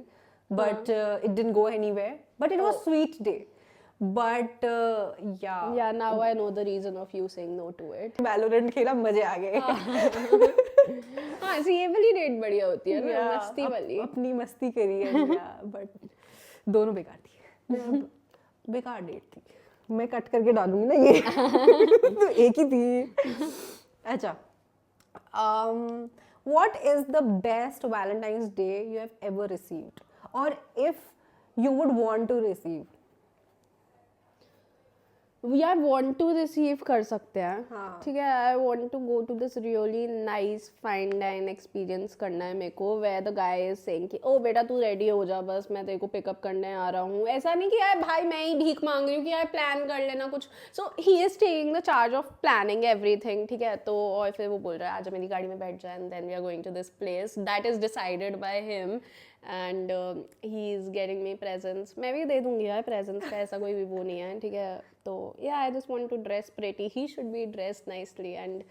but it didn't go anywhere, but it was sweet day, but Yeah, now I know the reason of you saying no to it. Valorant खेला, मजे आ गए। हाँ, ऐसी ये वाली डेट बढ़िया होती है ना, मस्ती वाली। अपनी मस्ती करी है, बट दोनों बेकार थी, बेकार डेट थी। मैं कट करके डालूंगी ना ये। तो एक ही थी। अच्छा, what is the best Valentine's Day you have ever received, or if you would want to receive? यार want to receive कर सकते हैं, हाँ। ठीक है। I want to go to this really nice fine dine experience करना है मेरे को, where the guy is saying कि ओ बेटा तू रेडी हो जा, बस मैं तेरे को पिकअप करने आ रहा हूँ। ऐसा नहीं कि यार भाई मैं ही भीख मांग रही हूँ कि यार प्लान कर लेना कुछ। So he is taking the charge of planning everything, ठीक है। तो और फिर वो बोल रहा है आजा मेरी गाड़ी में बैठ जाए, and then we are going to this place that is decided by him, and he is getting me presents. मैं भी दे दूंगी यार प्रेजेंट्स का, ऐसा कोई भी वो नहीं है, ठीक है। तो yeah I just want to dress pretty, he should be dressed nicely, and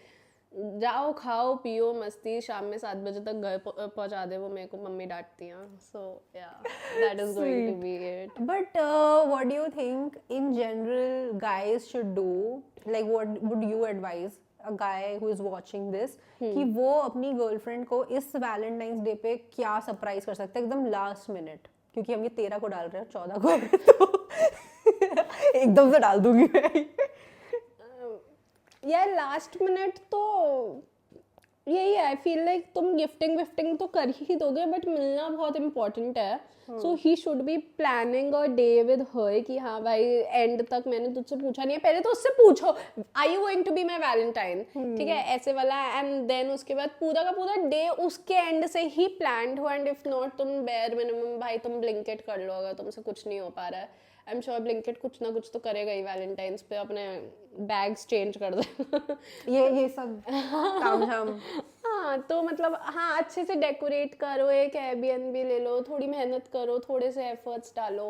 जाओ खाओ पियो मस्ती, शाम में 7 बजे तक घर पहुंचा दे वो, मेरे को मम्मी डांटती हैं। So yeah that is going to be it. But what do you think in general guys should do? Like what would you advise a guy who is watching this कि वो अपनी गर्लफ्रेंड को इस Valentine's day पे क्या surprise कर सकते हैं एकदम लास्ट मिनट, क्योंकि हम ये 13 को डाल रहे हैं, 14 को है, तो एकदम से डाल दूंगी मैं। यार लास्ट मिनट तो यही है, आई फील लाइक तुम गिफ्टिंग तो कर ही दोगे, बट मिलना बहुत इम्पोर्टेंट है। So he should be planning a day with her कि हाँ भाई एंड तक मैंने तुझसे पूछा नहीं है, पहले तो उससे पूछो are you going to be my Valentine, ठीक है, ऐसे वाला। एंड देन उसके बाद पूरा का पूरा डे उसके एंड से ही प्लान्ड हो, एंड इफ नॉट तुम बेयर मिनिमम भाई तुम ब्लिंकिट कर लो अगर तुमसे कुछ नहीं हो पा रहा है। आई एम श्योर ब्लिंकिट कुछ ना कुछ तो करेगा ही वैलेंटाइंस पे, अपने बैग्स चेंज कर दे। ये सब काम झाम। हाँ तो मतलब हाँ अच्छे से डेकोरेट करो, एक एयरबीएनबी ले लो, थोड़ी मेहनत करो, थोड़े से एफर्ट्स डालो।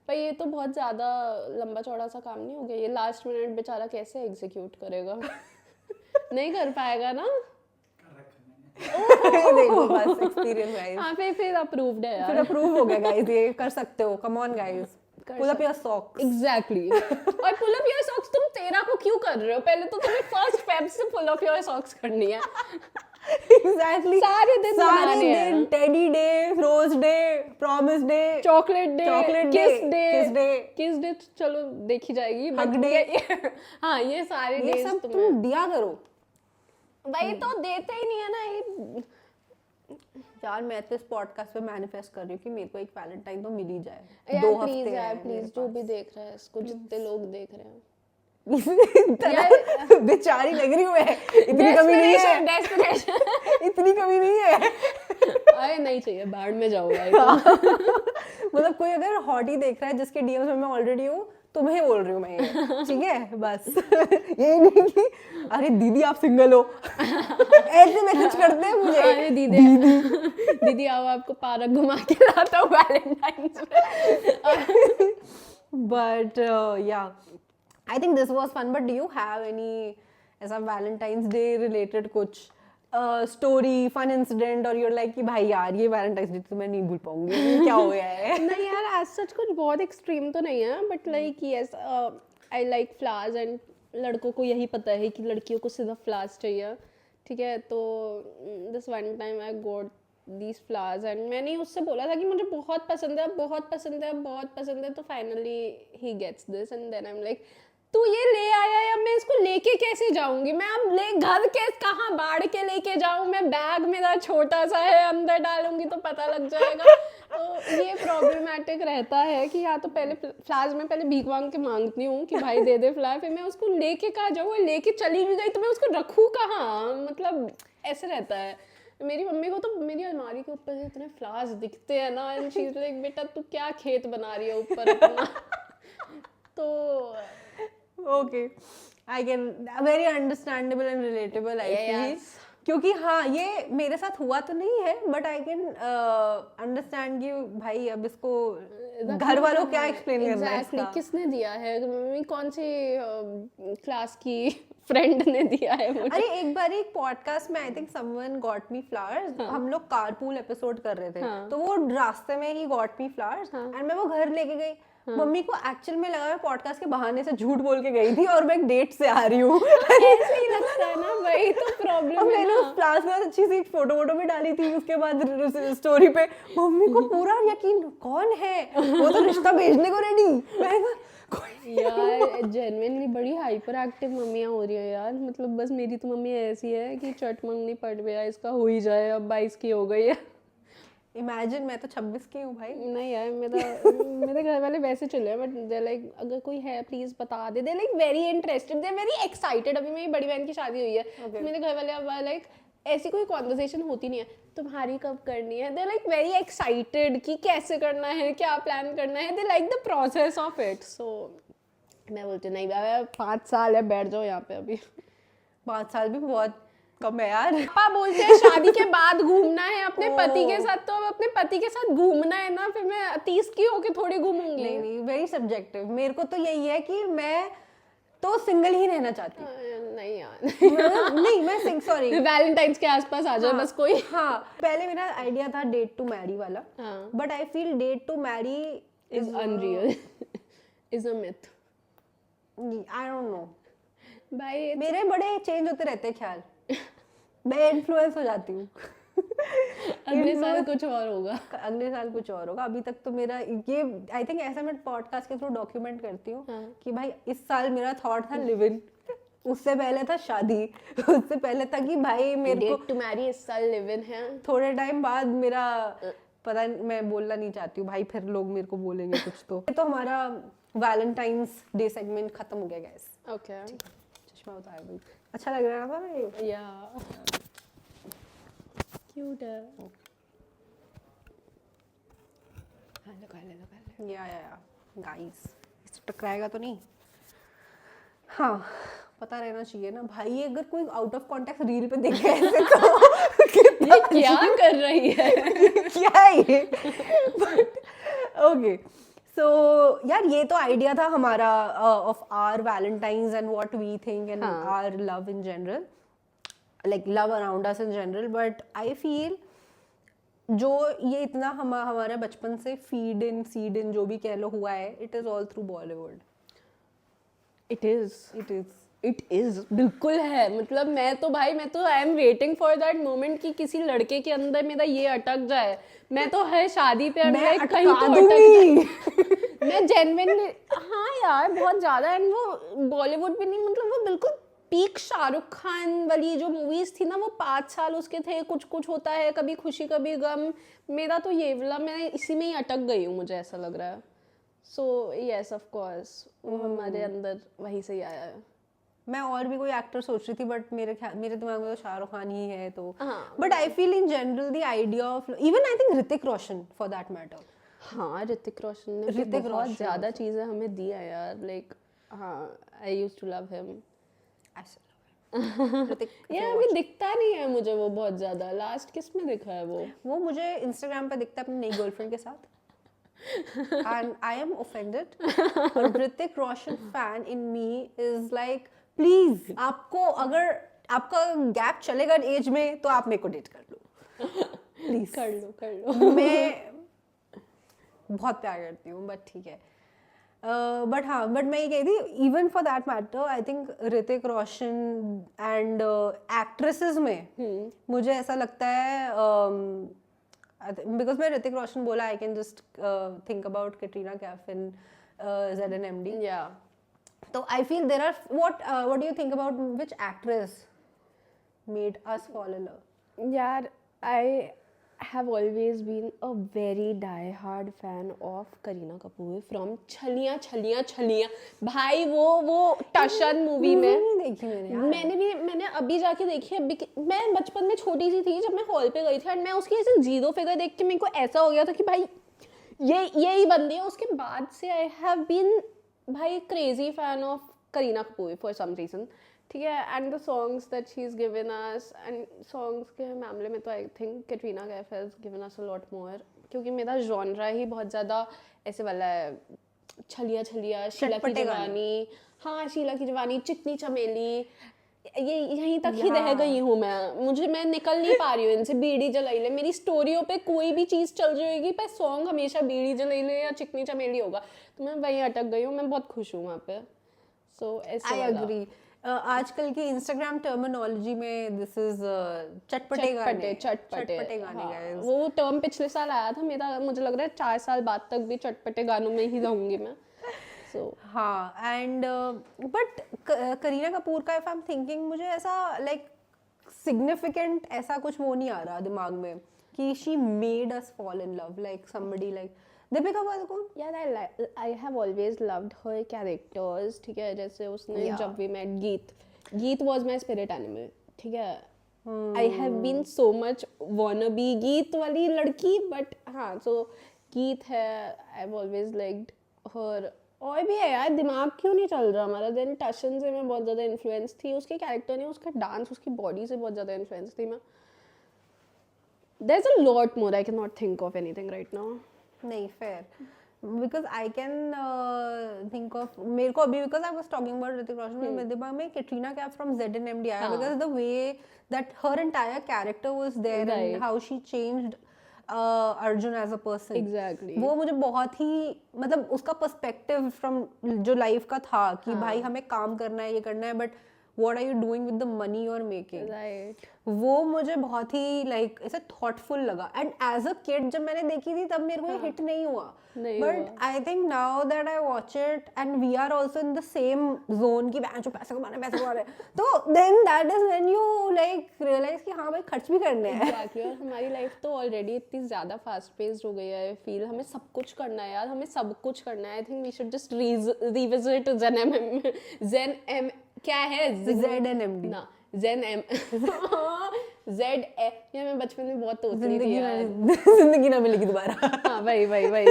पर ये तो बहुत ज़्यादा लंबा चौड़ा सा काम नहीं हो गया, ये लास्ट मिनट बेचारा कैसे एग्जीक्यूट करेगा? नहीं कर पाएगा ना। देखो बस एक्सपीरियंस गाइस। हाँ फिर अप्रूव्ड है यार, फिर अप्रूव हो गया गाइस, ये कर सकते हो, come on guys, pull up your socks. Exactly. और पुल अप योर सॉक्स तुम 13 को क्यों कर रहे हो? पहले तो तुम्हें फर्स्ट फेब से पुल अप योर सॉक्स करनी है। एग्जैक्टली, सारे दिन teddy day, rose day, promise day, chocolate day, kiss day चलो देखी जाएगी, हग डे। हाँ ये सारे ये डेज सब तुम दिया करो भाई, तो देते ही नहीं है ना ये। यार मैं तो इस पॉडकास्ट पे मैनिफेस्ट कर रही हूँ कि मेरे को एक वैलेंटाइन तो मिल ही जाए। यार 2 प्लीज हफ्ते यार हैं प्लीज, जो भी देख रहा है इसको, जितने लोग देख रहे हैं, यार बेचारी लग रही हूँ मैं, इतनी कमी नहीं है, डेस्परेशन इतनी कमी नहीं है। अरे नहीं चाहिए, बाहर में जाओ भाई। मतलब कोई अगर हॉटी देख रहा है जिसके डीएम्स में मैं ऑलरेडी हूँ, तुम्हें बोल रही हूँ मैं ये, ठीक है बस। ये नहीं कि अरे दीदी आप सिंगल हो, ऐसे मैसेज करते हैं मुझे। अरे दीदी आओ आपको पार्क घुमा के लाता हूँ वैलेंटाइंस पे। But yeah I think this was fun, but do you have any ऐसा वैलेंटाइंस डे रिलेटेड कुछ स्टोरी, फन इंसिडेंट, और यूर लाइक कि भाई यार ये वैलेंटाइंस डे तो मैं नहीं भूल पाऊंगी, ये क्या हो गया है? नहीं यार आज सच कुछ बहुत एक्सट्रीम तो नहीं है, but like yes I like flowers, and लड़कों को यही पता है कि लड़कियों को सिर्फ फ्लावर्स चाहिए, ठीक है। तो this one time I got these flowers, and मैंने उससे बोला था कि मुझे बहुत पसंद है, बहुत पसंद है, बहुत पसंद है। तो finally he gets this, and then I am like तू ये ले आया है, अब मैं इसको लेके कैसे जाऊंगी? मैं अब घर के कहाँ बाढ़ के लेके जाऊं? मैं बैग मेरा छोटा सा है, अंदर डालूंगी तो पता लग जाएगा। तो ये प्रॉब्लमेटिक रहता है कि या तो पहले फ्लावर्स में पहले भीख मांग के मांगती हूँ कि भाई दे दे फ्लावर, फिर मैं उसको लेके कहाँ जाऊँ? लेके चली भी गई तो मैं उसको रखूँ कहाँ? मतलब ऐसे रहता है। मेरी मम्मी को तो मेरी अलमारी के ऊपर से इतने फ्लावर्स दिखते हैं ना, एंड शी इज लाइक बेटा तू क्या खेत बना रही है ऊपर अपना। तो okay, I can very understandable and relatable I feel, क्योंकि हाँ ये मेरे साथ हुआ तो नहीं है बट आई कैन अंडरस्टैंड कि भाई अब इसको घर वालों क्या एक्सप्लेन करना है इसका। किसने दिया है, मम्मी कौन सी क्लास की फ्रेंड ने दिया है मुझे? अरे एक बार एक पॉडकास्ट में I think someone got me flowers, हम लोग कारपूल एपिसोड कर रहे थे, तो वो रास्ते में he got me flowers and मैं वो घर लेके गई। मम्मी को एक्चुअल में लगा मैं पॉडकास्ट के बहाने से झूठ बोल के गई थी और मैं एक डेट से आ रही हूँ। ऐसे ही लगता है ना, वही तो प्रॉब्लम है। मैंने उस क्लास में अच्छी सी फोटो भी डाली थी उसके बाद स्टोरी पे, मम्मी को पूरा यकीन कौन है, वो तो रिश्ता भेजने को रेडी। यार जेन्युइनली बड़ी हाइपर एक्टिव मम्मियाँ हो रही है यार, मतलब बस मेरी तो मम्मी ऐसी है कि चट मंगनी पड़ गया, इसका हो ही जाए, अब 22 की हो गई है। इमेजिन मैं तो 26 की हूँ भाई। नहीं यार मेरे घर वाले वैसे चले हैं, बट दे लाइक अगर कोई है प्लीज बता दे, they like very interested, they very excited. अभी मेरी बड़ी बहन की शादी हुई है, मेरे घर वाले अब लाइक ऐसी कोई कॉन्वर्सेशन होती नहीं है तुम्हारी कब करनी है, दे लाइक वेरी एक्साइटेड कि कैसे करना है, क्या प्लान करना है, they like the process of it. So मैं बोलती नहीं बाबा 5 साल है, बैठ जाओ यहाँ पे अभी। 5 साल भी बहुत कम है यार। पापा बोलते हैं शादी के बाद घूमना है अपने पति के साथ, तो अब अपने पति के साथ घूमना है ना, फिर मैं 30 की होके थोड़ी घूमूंगी। नहीं वेरी सब्जेक्टिव। मेरे को तो यही है कि मैं तो सिंगल ही रहना चाहती हूँ। नहीं यार नहीं मैं सॉरी वैलेंटाइन्स के आसपास आ जाए बस कोई। हाँ पहले मेरा आइडिया था डेट टू मैरी वाला, but I feel date to marry is unreal, is a myth. I don't know भाई, मेरे बड़े चेंज होते रहते हैं ख्याल, मैं इन्फ्लुएंस हो जाती हूँ। अगले साल कुछ और होगा, अगले साल कुछ और होगा। अभी तक तो मेरा ये आई थिंक ऐसा मैं पॉडकास्ट के थ्रू डॉक्यूमेंट करती हूँ कि भाई इस साल मेरा थॉट था लिव इन, उससे पहले था शादी, उससे पहले था कि भाई मेरे को डेट टू मैरी, इस साल लिव इन है। थोड़े टाइम बाद मेरा पता मैं बोलना नहीं चाहती हूँ भाई, फिर लोग मेरे को बोलेंगे कुछ। तो हमारा वैलेंटाइंस डे सेगमेंट खत्म हो गया गाइस। ओके चश्मा उतार दो, अच्छा लग रहा था ना ये? या क्यूट है। हाँ लगा ले या गाइस, इस टकराएगा तो नहीं? हाँ पता रहना चाहिए ना भाई, ये अगर कोई आउट ऑफ कॉन्टेक्स्ट रील पे देखे ऐसे तो ये क्या कर रही है क्या ये? ओके सो यार ये तो आइडिया था हमारा of our Valentines and what we think and our love in general, like love around us in general. But I feel जो ये इतना हमारे बचपन से फीड इन जो भी कह लो हुआ है, it is all through Bollywood. It is बिल्कुल है। मतलब मैं तो I am waiting for that moment कि किसी लड़के के अंदर मेरा ये अटक जाए। मैं तो हर शादी पे मैं कहीं तो अटक जाए। मैं जेन्युइनली हाँ यार बहुत ज्यादा। एंड वो बॉलीवुड भी नहीं, मतलब वो बिल्कुल पीक शाहरुख खान वाली जो मूवीज थी ना, वो 5 साल उसके थे। कुछ कुछ होता है, कभी खुशी कभी गम। मेरा तो ये वाला, मैं इसी में ही अटक गई हूँ, मुझे ऐसा लग रहा है। सो यस ऑफ कोर्स वो हमारे अंदर वहीं से ही आया है। मैं और भी कोई एक्टर सोच रही थी बट मेरे दिमाग में तो शाहरुख खान ही है। तो but I feel in general the idea of even I think Hrithik Roshan for that matter. हाँ ऋतिक रोशन ने बहुत ज्यादा चीजें हमें दी है यार। लाइक हाँ I used to love him. यार अभी दिखता नहीं है मुझे वो बहुत ज्यादा। लास्ट किस में दिखा है वो मुझे इंस्टाग्राम पे दिखता है अपनी नई गर्लफ्रेंड के साथ। And I am offended. और Hrithik Roshan fan in me is like please आपको अगर आपका गैप चलेगा एज में तो आप मेरे को डेट कर लो प्लीज। कर लो मैं बहुत प्यार करती हूँ बट ठीक है। बट मैं ये कही थी even for that matter I think Hrithik Roshan and actresses में मुझे ऐसा लगता है because मैं ऋतिक रोशन बोला I can just think about Katrina Kaif in ZNMD. Yeah. So I feel there are what do you think about which actress made us fall in love? Yeah, I have always been a very die-hard fan of Kareena Kapoor from छलियां। भाई वो टशन movie में नहीं देखी मैंने अभी जाके देखी है। मैं बचपन में छोटी सी थी जब मैं हॉल पे गई थी और मैं उसकी ऐसे जीरो फिगर देख के मेरे को ऐसा हो गया था कि भाई ये ही बंदी है। उसके बाद से आई हैव बीन भाई crazy fan of Kareena Kapoor for some reason, ठीक है. And the songs that she is given us, and songs के मामले में तो I think Katrina Kaif has given us a lot more, क्योंकि मेरा जॉनरा ही बहुत ज़्यादा ऐसे वाला है, छलिया छलिया, शीला की जवानी, हाँ शीला की जवानी, चिकनी चमेली, ये यहीं तक ही रह गई हूँ मैं निकल नहीं पा रही हूँ इनसे. बीड़ी जलाई ले, मेरी स्टोरियों पे कोई भी चीज़ चल रही होगी पर सॉन्ग हमेशा बीड़ी जलाई ले या चिकनी चमेली होगा, तो मैं वहीं अटक गई हूँ. मैं बहुत खुश हूँ वहाँ पे. सो ऐसे आई एग्री. आजकल की इंस्टाग्राम टर्मिनोलॉजी में दिस इज चटपटे गाने गाइस. वो टर्म पिछले साल आया था मेरा, मुझे लग रहा है 4 साल बाद तक भी चटपटे गानों में ही रहूंगी मैं. So, हाँ. एंड बट करीना कपूर का इफ आई एम थिंकिंग, मुझे ऐसा लाइक सिग्निफिकेंट ऐसा कुछ वो नहीं आ रहा दिमाग में कि she made us fall in love like somebody like Deepika Padukone. यार I have always loved her characters, ठीक है. जैसे उसने Jab We Met Geet was my spirit animal, ठीक है. I have been so much wannabe Geet वाली लड़की, बट हाँ, सो गीत है, I have always liked her. और भी है यार, दिमाग क्यों नहीं चल रहा हमारा. देन टशन से मैं बहुत ज़्यादा इन्फ्लुएंस थी, उसके कैरेक्टर ने, उसका डांस, उसकी बॉडी से बहुत ज़्यादा इन्फ्लुएंस थी मैं. There is a lot more, I can not think of anything right now. नहीं, fair, because I can think of, मेरे को अभी because I was talking about Hrithik Roshan, मेरे दिमाग में कैटरीना कैफ फ्रॉम ZNMD आया, because the way that her entire character was there and how she changed Arjun as a person. Exactly. वो मुझे बहुत ही, मतलब उसका पर्सपेक्टिव फ्रॉम जो लाइफ का था कि भाई हमें काम करना है, ये करना है, but what are you doing with the money you're making, right. वो मुझे बहुत ही लाइक ऐसे थॉटफुल लगा. एंड एज अ किड जब मैंने देखी थी तब मेरे को ये हिट नहीं हुआ, but I think now that I watch it and we are also in the same zone की पैसे कमाने तो then that is when you like realize कि हाँ भाई खर्च भी करने हैं. Exactly. और हमारी लाइफ तो ऑलरेडी इतनी ज़्यादा फास्ट पेस्ड हो गई है, फील हमें सब कुछ करना है यार, हमें सब कुछ करना है. I think we should just revisit Z N M क्या है ZNMD ना ZM ZM. ये मैं बचपन में बहुत तोतली थी यार. जिंदगी ना मिलेगी दोबारा. हाँ वही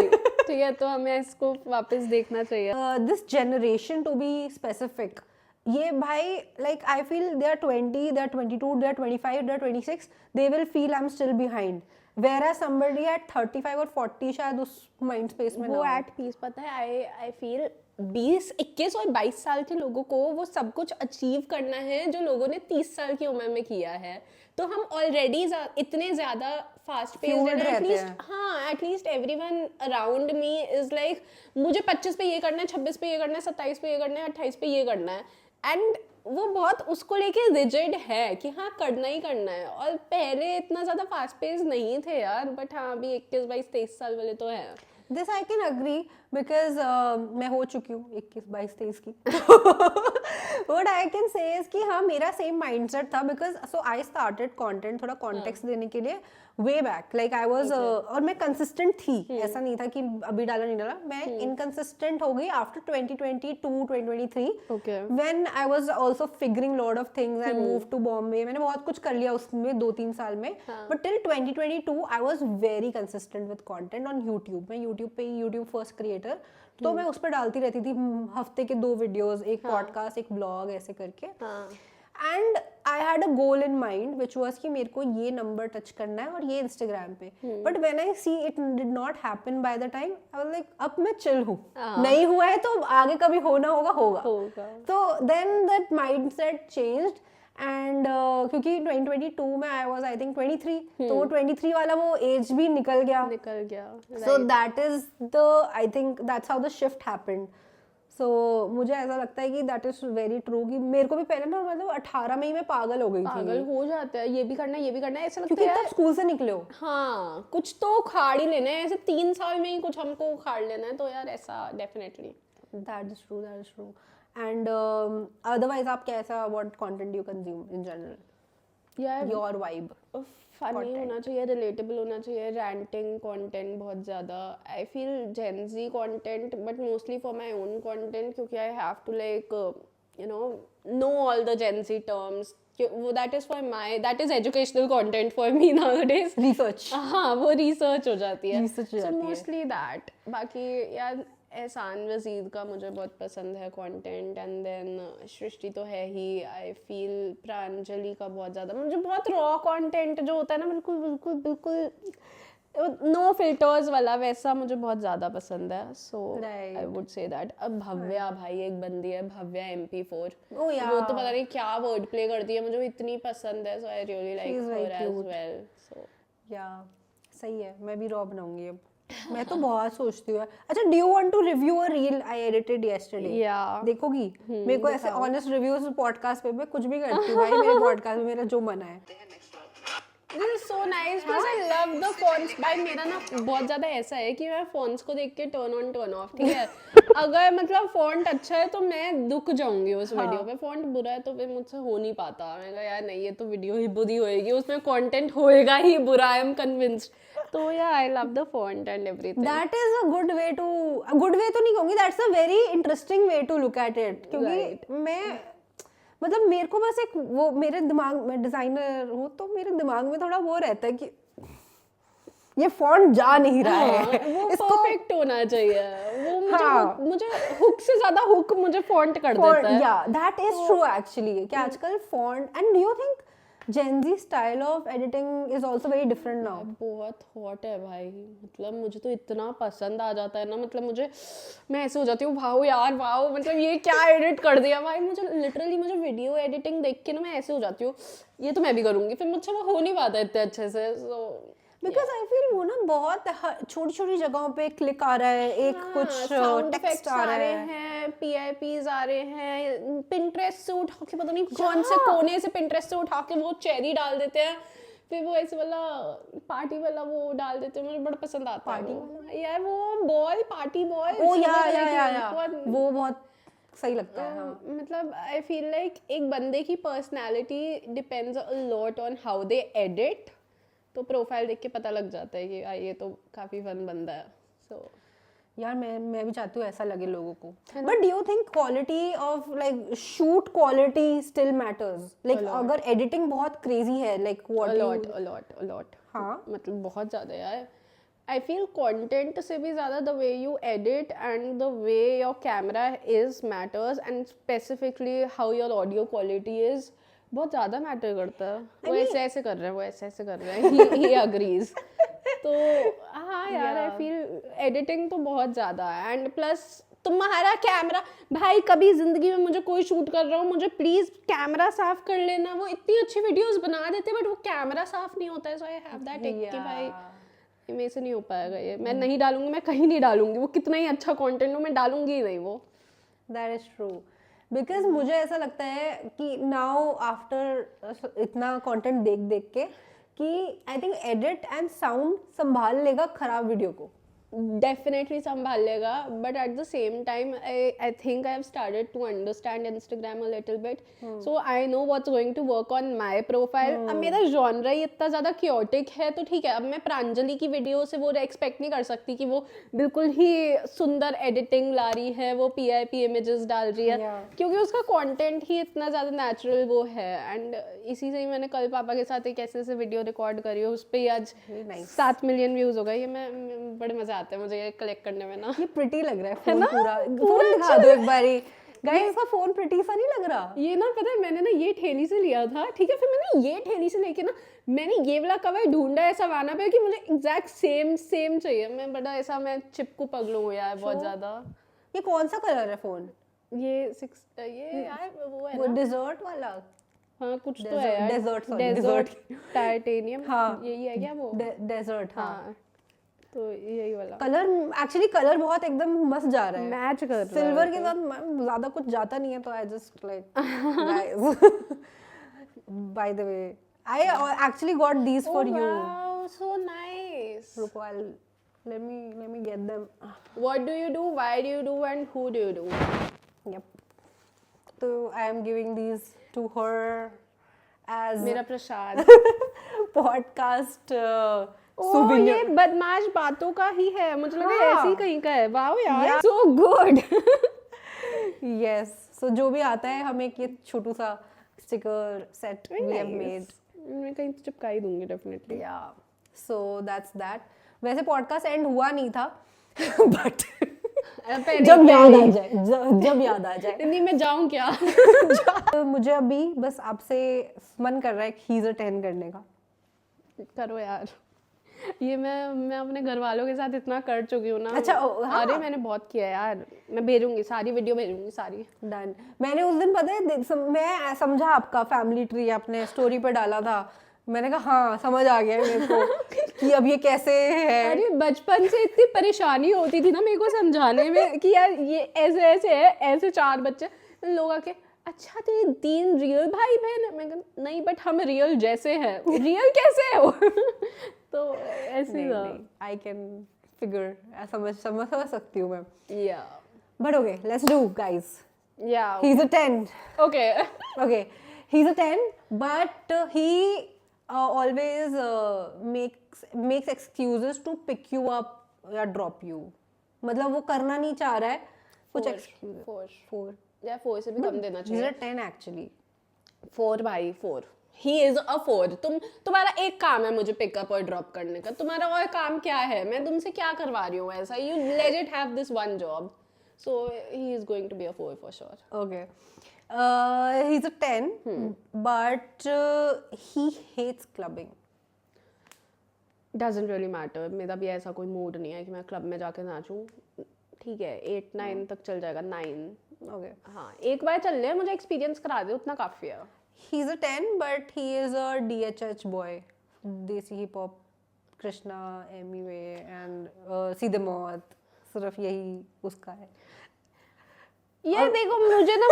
ठीक है, तो हमें इसको वापस देखना चाहिए. This generation to be specific, ये भाई like I feel they are 20, they are 22, they are 25, they are 26, they will feel I am still behind, whereas somebody at 35 और 40 शायद उस माइंड स्पेस में वो एट पीस. पता है आई फील 20, 21 और 22 साल के लोगों को वो सब कुछ अचीव करना है जो लोगों ने 30 साल की उम्र में किया है. तो हम ऑलरेडी इतने ज़्यादा फास्ट पेस्ड हैं, एटलीस्ट हाँ, at least everyone around me is like मुझे 25 पे ये करना है, 26 पे ये करना है, 27 पे ये करना है, 28 पे ये करना है. एंड वो बहुत उसको लेके रिजिड है कि हाँ करना ही करना है. और पहले इतना ज़्यादा फास्ट पेस नहीं थे यार, बट हाँ अभी 21, 22, 23 साल वाले तो हैं. This I can agree because मैं हो चुकी हूँ 21, 22, 23 की. What I can say is कि हाँ मेरा सेम माइंडसेट था, because so I started content, थोड़ा कॉन्टेक्स्ट देने के लिए way back, like I was, और मैं कंसिस्टेंट थी. ऐसा नहीं था कि अभी डाला नहीं डाला, मैं इनकंसिस्टेंट हो गई after 2022, 2023, when I was also figuring lot of things. I move to Bombay, मैंने बहुत कुछ कर लिया उसमें 2-3 साल में, but till 2022 I was very consistent with content on YouTube. मैं यूट्यूब पे यूट्यूब फर्स्ट क्रिएटर, तो मैं उस पर डालती रहती थी हफ्ते के 2 वीडियोस, एक पॉडकास्ट, एक ब्लॉग, ऐसे करके. And I had a goal in mind which was कि मेरे को ये नंबर टच करना है और ये इंस्टाग्राम पे. But when I see it did not happen by the time, I was like अब मैं चिल हूँ, नहीं हुआ है तो आगे कभी होना होगा. तो then that mindset changed. And क्योंकि 2022 में आई वाज आई थिंक 23, तो वो 23 वाला वो एज भी निकल गया. So that is the, I think that's how the shift happened. So मुझे ऐसा लगता है कि दैट इज वेरी ट्रू कि मेरे को भी पहले ना, मतलब 18 में ही मैं पागल हो गई थी. पागल हो जाता है, ये भी करना है, ये भी करना है, ऐसा लगता है क्योंकि तब स्कूल से निकले हो. हाँ, कुछ तो उखाड़ ही लेना है, ऐसे 3 साल में ही कुछ हमको उखाड़ लेना है. तो यार ऐसा definitely that is true. And otherwise आप कैसा, what content you consume in general, यार योर वाइब? फनी होना चाहिए, रिलेटेबल होना चाहिए, रैंटिंग कंटेंट बहुत ज़्यादा. I feel Gen Z content, but mostly for my own content, क्योंकि I have to like you know all the Gen Z terms. That is educational content for me nowadays. Research, हाँ वो research हो जाती है. So mostly that. बाकी यार एहसान वजीद का मुझे बहुत पसंद है कंटेंट, एंड देन सृष्टि तो है ही। आई फील प्रांजलि का बहुत ज़्यादा, मुझे बहुत रॉ कंटेंट जो होता है ना, बिल्कुल बिल्कुल बिल्कुल नो फिल्टर्स वाला, वैसा मुझे बहुत ज़्यादा पसंद है। So I would say that. अब भव्या भाई एक बंदी है, भव्या MP4, वो तो पता नहीं क्या वर्ड प्ले करती है, मुझे वो इतनी पसंद है। So I really like her as well. So yeah सही है, मैं भी रॉ बनाऊंगी अब। मैं तो बहुत सोचती हूँ। अच्छा, do you want to review a reel I edited yesterday? या देखोगी? मेरे को ऐसे ऑनेस्ट रिव्यूज पॉडकास्ट पे मैं कुछ भी करती हूँ भाई, मेरे पॉडकास्ट में मेरा जो मन है। This is so nice because I love the fonts. भाई मेरा ना बहुत ज़्यादा ऐसा है कि मैं fonts को देख के टर्न ऑन टर्न ऑफ, ठीक है। अगर मतलब फॉन्ट अच्छा है तो मैं दुख जाऊंगी उस वीडियो पे, फॉन्ट बुरा है तो फिर मुझसे हो नहीं पाता। मैं कहा यार नहीं, ये तो वीडियो ही बुरी होएगी, उसमें कंटेंट होएगा ही बुरा, आई एम कन्विंस्ड। तो yeah I love the font and everything. That is a good way to, good way तो नहीं कहूँगी, that's a very interesting way to look at it. क्योंकि मैं मतलब मेरे को बस एक वो, मेरे दिमाग में डिजाइनर हूँ तो मेरे दिमाग में थोड़ा वो रहता है कि ये फॉन्ट जा नहीं रहा है, वो परफेक्ट होना चाहिए। वो मुझे हुक से ज्यादा हुक मुझे फॉन्ट कर देता है। या दैट इज ट्रू एक्चुअली कि आजकल font, and do you think Gen Z style of editing is also very different now? बहुत हॉट है भाई, मतलब मुझे तो इतना पसंद आ जाता है ना, मतलब मैं ऐसे हो जाती हूँ वाओ यार वाओ, मतलब ये क्या एडिट कर दिया भाई। मुझे लिटरली वीडियो एडिटिंग देख के ना मैं ऐसे हो जाती हूँ, ये तो मैं भी करूँगी, फिर मुझसे वो हो नहीं पाता इतने अच्छे से। सो बिकॉज आई फील वो ना बहुत छोटी छोटी जगहों पे क्लिक आ रहा है, एक कुछ टेक्स्ट आ रहे हैं, PIPs आ रहे हैं, पिंटरेस्ट से उठा के पता नहीं कौन से कोने से पिंटरेस्ट से उठा के वो चेरी डाल देते हैं, फिर वो ऐसे वाला पार्टी वाला वो डाल देते हैं, मुझे बड़ा पसंद आता है वो यार, वो बॉल पार्टी बॉल। ओ या वो बहुत सही लगता है। हाँ। मतलब आई फील लाइक एक बंदे की personality depends a lot on how they edit. तो प्रोफाइल देख के पता लग जाता है कि ये तो काफी फन बंदा है। सो यार मैं भी चाहती हूँ ऐसा लगे लोगों को। But do you think quality of like shoot quality still matters? Like अगर एडिटिंग बहुत क्रेजी है, लाइक व्हाट अ लॉट हाँ, मतलब बहुत ज्यादा यार। आई फील कंटेंट से भी ज्यादा the way you edit and the way your camera is matters, and specifically how your audio quality is बहुत ज़्यादा मैटर करता है। वो ऐसे कर रहे हैं, वो ऐसे कर रहे हैं, ही अग्रीज। तो हाँ यार आई फील एडिटिंग तो बहुत ज़्यादा है, एंड प्लस तुम्हारा कैमरा भाई, कभी जिंदगी में मुझे कोई शूट कर रहा हूँ, मुझे प्लीज कैमरा साफ कर लेना। वो इतनी अच्छी वीडियोस बना देते हैं बट वो कैमरा साफ नहीं होता है। सो आई हैव दैट एक कि भाई मेरे से नहीं हो पाएगा ये, मैं नहीं डालूंगी, मैं कहीं नहीं डालूंगी, वो कितना ही अच्छा कंटेंट हो मैं डालूंगी ही नहीं वो। That is true. बिकॉज मुझे ऐसा लगता है कि नाउ आफ्टर इतना कंटेंट देख देख के कि I think edit and sound संभाल लेगा खराब वीडियो को, डेफिनेटली संभाल लेगा, but at the same time I think I have started to understand Instagram a little bit, so I know what's going to work on my profile. अब मेरा genre ही इतना ज़्यादा क्योटिक है तो ठीक है, अब मैं प्रांजलि की वीडियो से वो एक्सपेक्ट नहीं कर सकती कि वो बिल्कुल ही सुंदर एडिटिंग ला रही है, वो PIP इमेजेस डाल रही है, क्योंकि उसका कॉन्टेंट ही इतना ज़्यादा नेचुरल वो है। एंड इसी से ही मैंने कल पापा के साथ एक ऐसे वीडियो रिकॉर्ड करी है, उस पर ही आज 7 मिलियन व्यूज़ हो गए। ये मैं बड़े मज़े आते हैं मुझे ये कलेक्ट करने में ना। ये प्रिटी लग रहा है फोन, फोन दिखा दो एक बारी गाइस, इसका फोन प्रिटी सा नहीं लग रहा। ये ना पता है मैंने ना ये ठेली से लिया था, ठीक है, फिर मैंने ये ठेली से लेके ना मैंने ये वाला कवर ढूंढा है सवाना पे कि मुझे एग्जैक्ट सेम चाहिए। मैं बड़ा ऐसा मैं चिपकू पगलू हूँ यार बहुत ज्यादा। ये कौन सा कलर है फोन? ये यार वो है वो डिजर्ट वाला। हाँ कुछ तो है यार, डेजर्ट टाइटेनियम। हाँ यही है क्या वो? डेजर्ट। हाँ तो यही वाला कलर, एक्चुअली कलर बहुत एकदम मस्त जा रहा है, मैच कर रहा है। सिल्वर के साथ ज्यादा कुछ जाता नहीं है तो I just like guys, by the way I actually got these for you. Wow so nice. रुको, let me get them. What do you do, why do you do, and who do you do? Yep. So I am giving these to her as मेरा प्रसाद podcast ये बदमाश बातों का ही है, मुझे लगा ऐसे ही कहीं का है। वाओ यार सो गुड। यस, सो जो भी आता है हम एक ये छोटू सा sticker set we have made, मैं कहीं तो चिपका ही दूंगी definitely. Yeah so that's that. वैसे पॉडकास्ट एंड हुआ नहीं था बट जब याद आ जाए, जब याद आ जाए। नहीं मैं जाऊं क्या? तो मुझे अभी बस आपसे मन कर रहा है ही इज अ 10 करने का। करो यार, ये मैं अपने घर वालों के साथ इतना कर चुकी हूँ ना। अच्छा, हाँ। अरे मैंने बहुत किया यार, मैं भेजूंगी सारी वीडियो, भेजूंगी सारी। डन। मैंने उस दिन पता है मैं समझा आपका फैमिली ट्री आपने स्टोरी पे डाला था, मैंने कहा हाँ समझ आ गया मेरे को कि अब ये कैसे है। अरे बचपन से इतनी परेशानी होती थी ना मेरे को समझाने में कि यार ये ऐसे ऐसे है, ऐसे 4 बच्चे, लोग आके अच्छा तेरे 3 रियल भाई बहन है, मैं कहा नहीं बट हम रियल जैसे हैं, रियल कैसे है वो? तो ऐसे आई कैन फिगर, समझ सकती हूँ मैं। Yeah but okay let's do guys. Yeah he is a 10। Okay Okay, he's a 10, but he always makes excuses to pick you up या drop you. मतलब वो करना नहीं चाह रहा है कुछ 4 या 4 से भी कम देना चाहिए। He's a 10 actually. 4 भाई 4, ही इज अ 4। तुम्हारा एक काम है मुझे पिकअप और ड्रॉप करने का, तुम्हारा और काम क्या है? मैं तुमसे क्या करवा रही हूँ ऐसा? You legit have this one job, so he is going to be a 4 for sure. Okay. He's a 10, but he hates clubbing. Doesn't really matter, मेरा भी ऐसा कोई मूड नहीं है कि मैं क्लब में जाके नाचूं। ठीक है 8-9 तक चल जाएगा, 9। Okay. हाँ एक बार चल ले, मुझे एक्सपीरियंस करा दे, उतना काफ़ी है। He's a 10, but he is a DHH boy. Desi hip hop, Krishna, Emiway and सीधे मौत, सिर्फ यही उसका है। यार देखो मुझे ना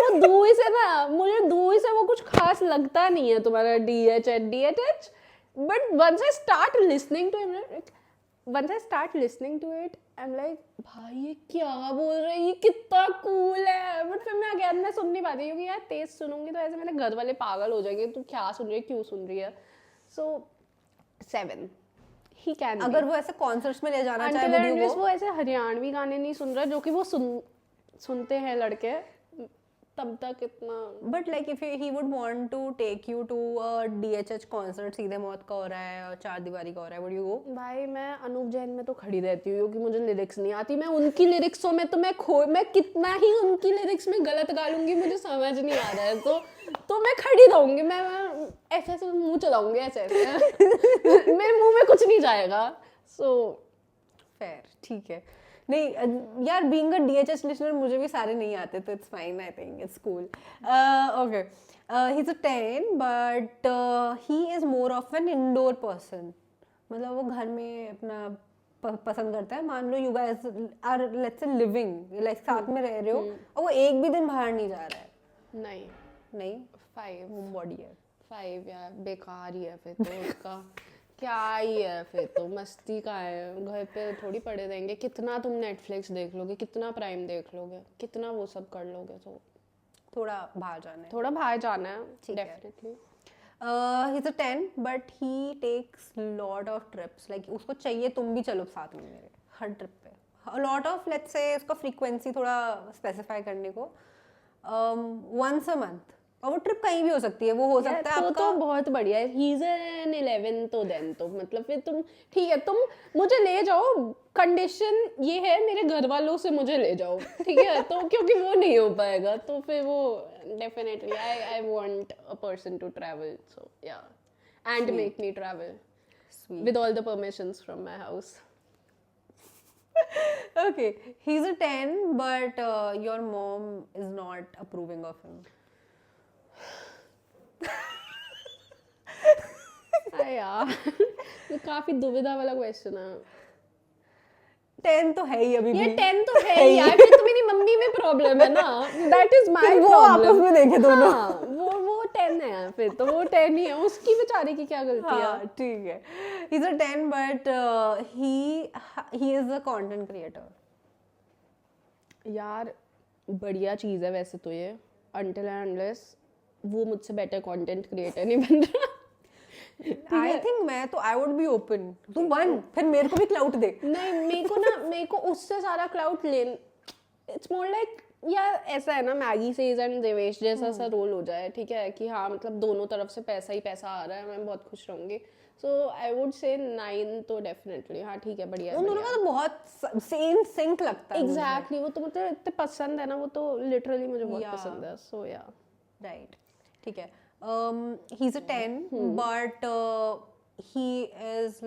वो दूर से वो कुछ खास लगता नहीं है तुम्हारा DHH, but once I start listening to it I'm like भाई ये क्या बोल रहा है, ये कितना कूल है, बट फिर मैं अगेन मैं सुन नहीं पाती क्योंकि यार तेज सुनूंगी तो ऐसे मेरे घर वाले पागल हो जाएंगे, तू क्या सुन रही है, क्यों सुन रही है। सो 7 ही कैन। अगर वो ऐसे कॉन्सर्ट्स में ले जाना चाहे वो ऐसे हरियाणवी गाने नहीं सुन रहा जो कि वो सुनते हैं लड़के, तब तक इतना। But like if he would want to take you to a DHH concert, सीधे मौत का हो रहा है और 4 दीवारी का हो रहा है, वुड यू गो? भाई मैं अनूप जैन में तो खड़ी रहती हूँ क्योंकि मुझे लिरिक्स नहीं आती, मैं उनकी लिरिक्सों में तो मैं कितना ही उनकी लिरिक्स में गलत गा लूंगी, मुझे समझ नहीं आ रहा है, तो मैं खड़ी रहूंगी, मैं ऐसे मुंह चलाऊंगी ऐसे मेरे मुंह में कुछ नहीं जाएगा। सो फेयर, ठीक है। नहीं यार बीइंग अ DHH लिसनर मुझे भी सारे नहीं आते तो it's fine, I think it's cool. Okay he is a 10 but he is more of an indoor person. मतलब वो घर में अपना पसंद करता है। मान लो you guys are let's say living like साथ में रह रहे हो और वो एक भी दिन बाहर नहीं जा रहा है। नहीं 5 होम बॉडी है। 5 यार बेकार ही है फिर तो उसका क्या ही है फिर तो, मस्ती का है, घर पे थोड़ी पड़े रहेंगे, कितना तुम नेटफ्लिक्स देख लोगे, कितना प्राइम देख लोगे, कितना वो सब कर लोगे, तो थोड़ा बाहर जाना है definitely. He is a 10 but he takes lot of trips, like उसको चाहिए तुम भी चलो साथ में मेरे हर ट्रिप पे। लॉट ऑफ लेट्स से उसका फ्रीक्वेंसी थोड़ा स्पेसिफाई करने को, once a month, और वो ट्रिप कहीं भी हो सकती है, वो हो सकता है आपका। तो बहुत बढ़िया है, ही इज एन 11 तो देन तो मतलब फिर तुम ठीक है, तुम मुझे ले जाओ, कंडीशन ये है मेरे घर वालों से मुझे ले जाओ, ठीक है तो क्योंकि वो नहीं हो पाएगा तो फिर वो definitely I want a person to travel, so yeah and make me travel with all the permissions from my house. Okay, he's a 10 but your mom is not approving of him. यार ये काफी दुविधा वाला question है। 10 तो है ही अभी भी। ये 10 तो है ही यार, फिर तो मेरी मम्मी में प्रॉब्लम है ना, दैट इज माय प्रॉब्लम। वो आपस में देखे दोनों। हाँ, वो 10 है फिर तो, वो 10 ही है, उसकी बेचारे की क्या गलती है। ठीक है, he's a 10 but he is a content creator. यार बढ़िया चीज है वैसे तो ये, until and unless वो मुझसे बेटर कंटेंट क्रिएटर नहीं बन रहा। आई थिंक मैं तो आई वुड बी ओपन, तू बन फिर मेरे को भी क्लाउट दे। नहीं मेरे को उससे सारा क्लाउट ले, इट्स मोर लाइक यार ऐसा है ना, मैगी सेज एंड देवेश जैसा सा रोल हो जाए, ठीक है कि हाँ मतलब दोनों तरफ से पैसा ही पैसा आ रहा है, मैं बहुत खुश रहूंगी, सो आई वुड से 9 तो डेफिनेटली, हाँ ठीक है, बढ़िया है, उन दोनों का तो बहुत सेम सिंक लगता है एग्जैक्टली। वो तो मतलब इतने पसंद है ना, वो तो लिटरली मुझे बहुत पसंद है। सो या राइट, ठीक है। ही is a 10 but he is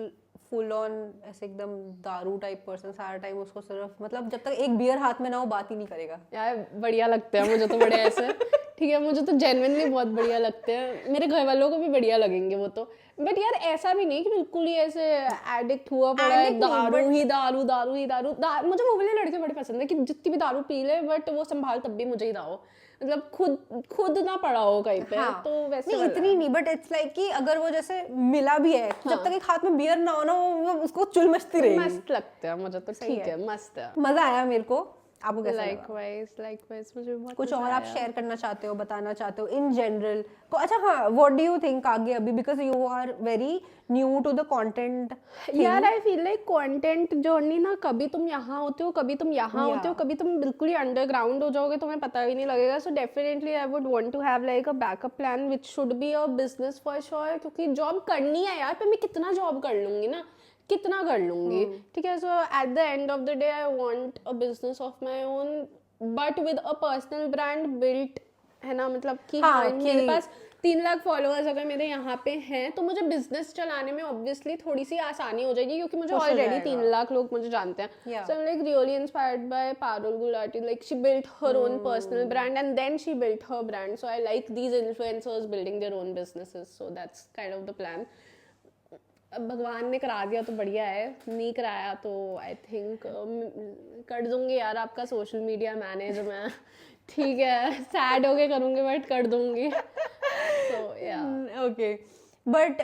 full on ऐसे एकदम दारू टाइप पर्सन, सारा टाइम उसको सिर्फ मतलब जब तक एक बियर हाथ में ना हो बात ही नहीं करेगा। यार बढ़िया लगते हैं मुझे तो बड़े ऐसे, ठीक है, मुझे तो जेन्युइनली बहुत बढ़िया लगते हैं, मेरे घर वालों को भी बढ़िया लगेंगे वो तो। बट यार ऐसा भी नहीं कि बिल्कुल ही ऐसे एडिक्ट हुआ पड़ा है, दारू ही दारू दारू ही दारू। मुझे वो वाले लड़के बड़े पसंद है कि जितनी भी दारू पी ले बट वो संभाल तब भी मुझे ही दाओ, मतलब खुद ना पड़ा हो कहीं पे। हाँ, तो वैसे नहीं इतनी नहीं, बट इट्स लाइक कि अगर वो जैसे मिला भी है, हाँ, जब तक एक हाथ में बियर ना हो ना, वो उसको चुल मस्ती रहेगी। मस्त लगता है मुझे तो, ठीक है, मस्त है, मजा आया मेरे को। आपको कैसा लगा? लाइकवाइज मुझे बहुत कुछ और आप शेयर करना चाहते हो, बताना चाहते हो इन जनरल को? अच्छा हाँ, व्हाट डू यू थिंक आगे अभी, because you are very new to the content. यार I feel like content journey ना, कभी तुम यहाँ होते हो, कभी तुम यहाँ होते हो, कभी तुम बिल्कुल ही अंडरग्राउंड हो जाओगे, तुम्हें पता ही नहीं लगेगा। So definitely I would want to have like a backup plan which should be a business for sure, क्योंकि जॉब करनी है यार, पर मैं कितना जॉब कर लूंगी ना, कितना कर लूंगी, ठीक है। So at the end of the day I want a business of my own but with a personal brand built, है ना, मतलब कि हाँ मेरे पास 3 लाख फॉलोअर्स अगर मेरे यहाँ पे हैं तो मुझे बिजनेस चलाने में ऑब्वियसली थोड़ी सी आसानी हो जाएगी, क्योंकि मुझे ऑलरेडी 3 लाख लोग मुझे जानते हैं। So I am like really inspired by Parul Gulati, like she built her own personal brand and then she built her brand. So I like these influencers building their own businesses, so that's kind of the plan. अब भगवान ने करा दिया तो बढ़िया है, नहीं कराया तो आई थिंक कर दूंगी यार आपका सोशल मीडिया मैनेज मैं, ठीक है, सैड होके करूंगी बट कर दूंगी। सो या okay, but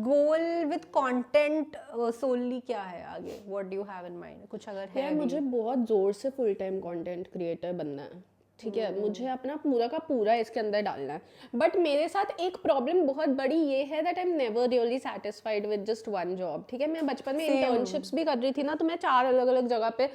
goal with content solely क्या है आगे? What do you have in mind? कुछ अगर है? यार मुझे बहुत जोर से फुल टाइम कंटेंट क्रिएटर बनना है, ठीक है, मुझे अपना पूरा का पूरा इसके अंदर डालना है। बट मेरे साथ एक प्रॉब्लम बहुत बड़ी ये है that I am never really satisfied with just one job, ठीक है। मैं बचपन में इंटर्नशिप्स भी कर रही थी ना, तो मैं 4 अलग अलग जगह पे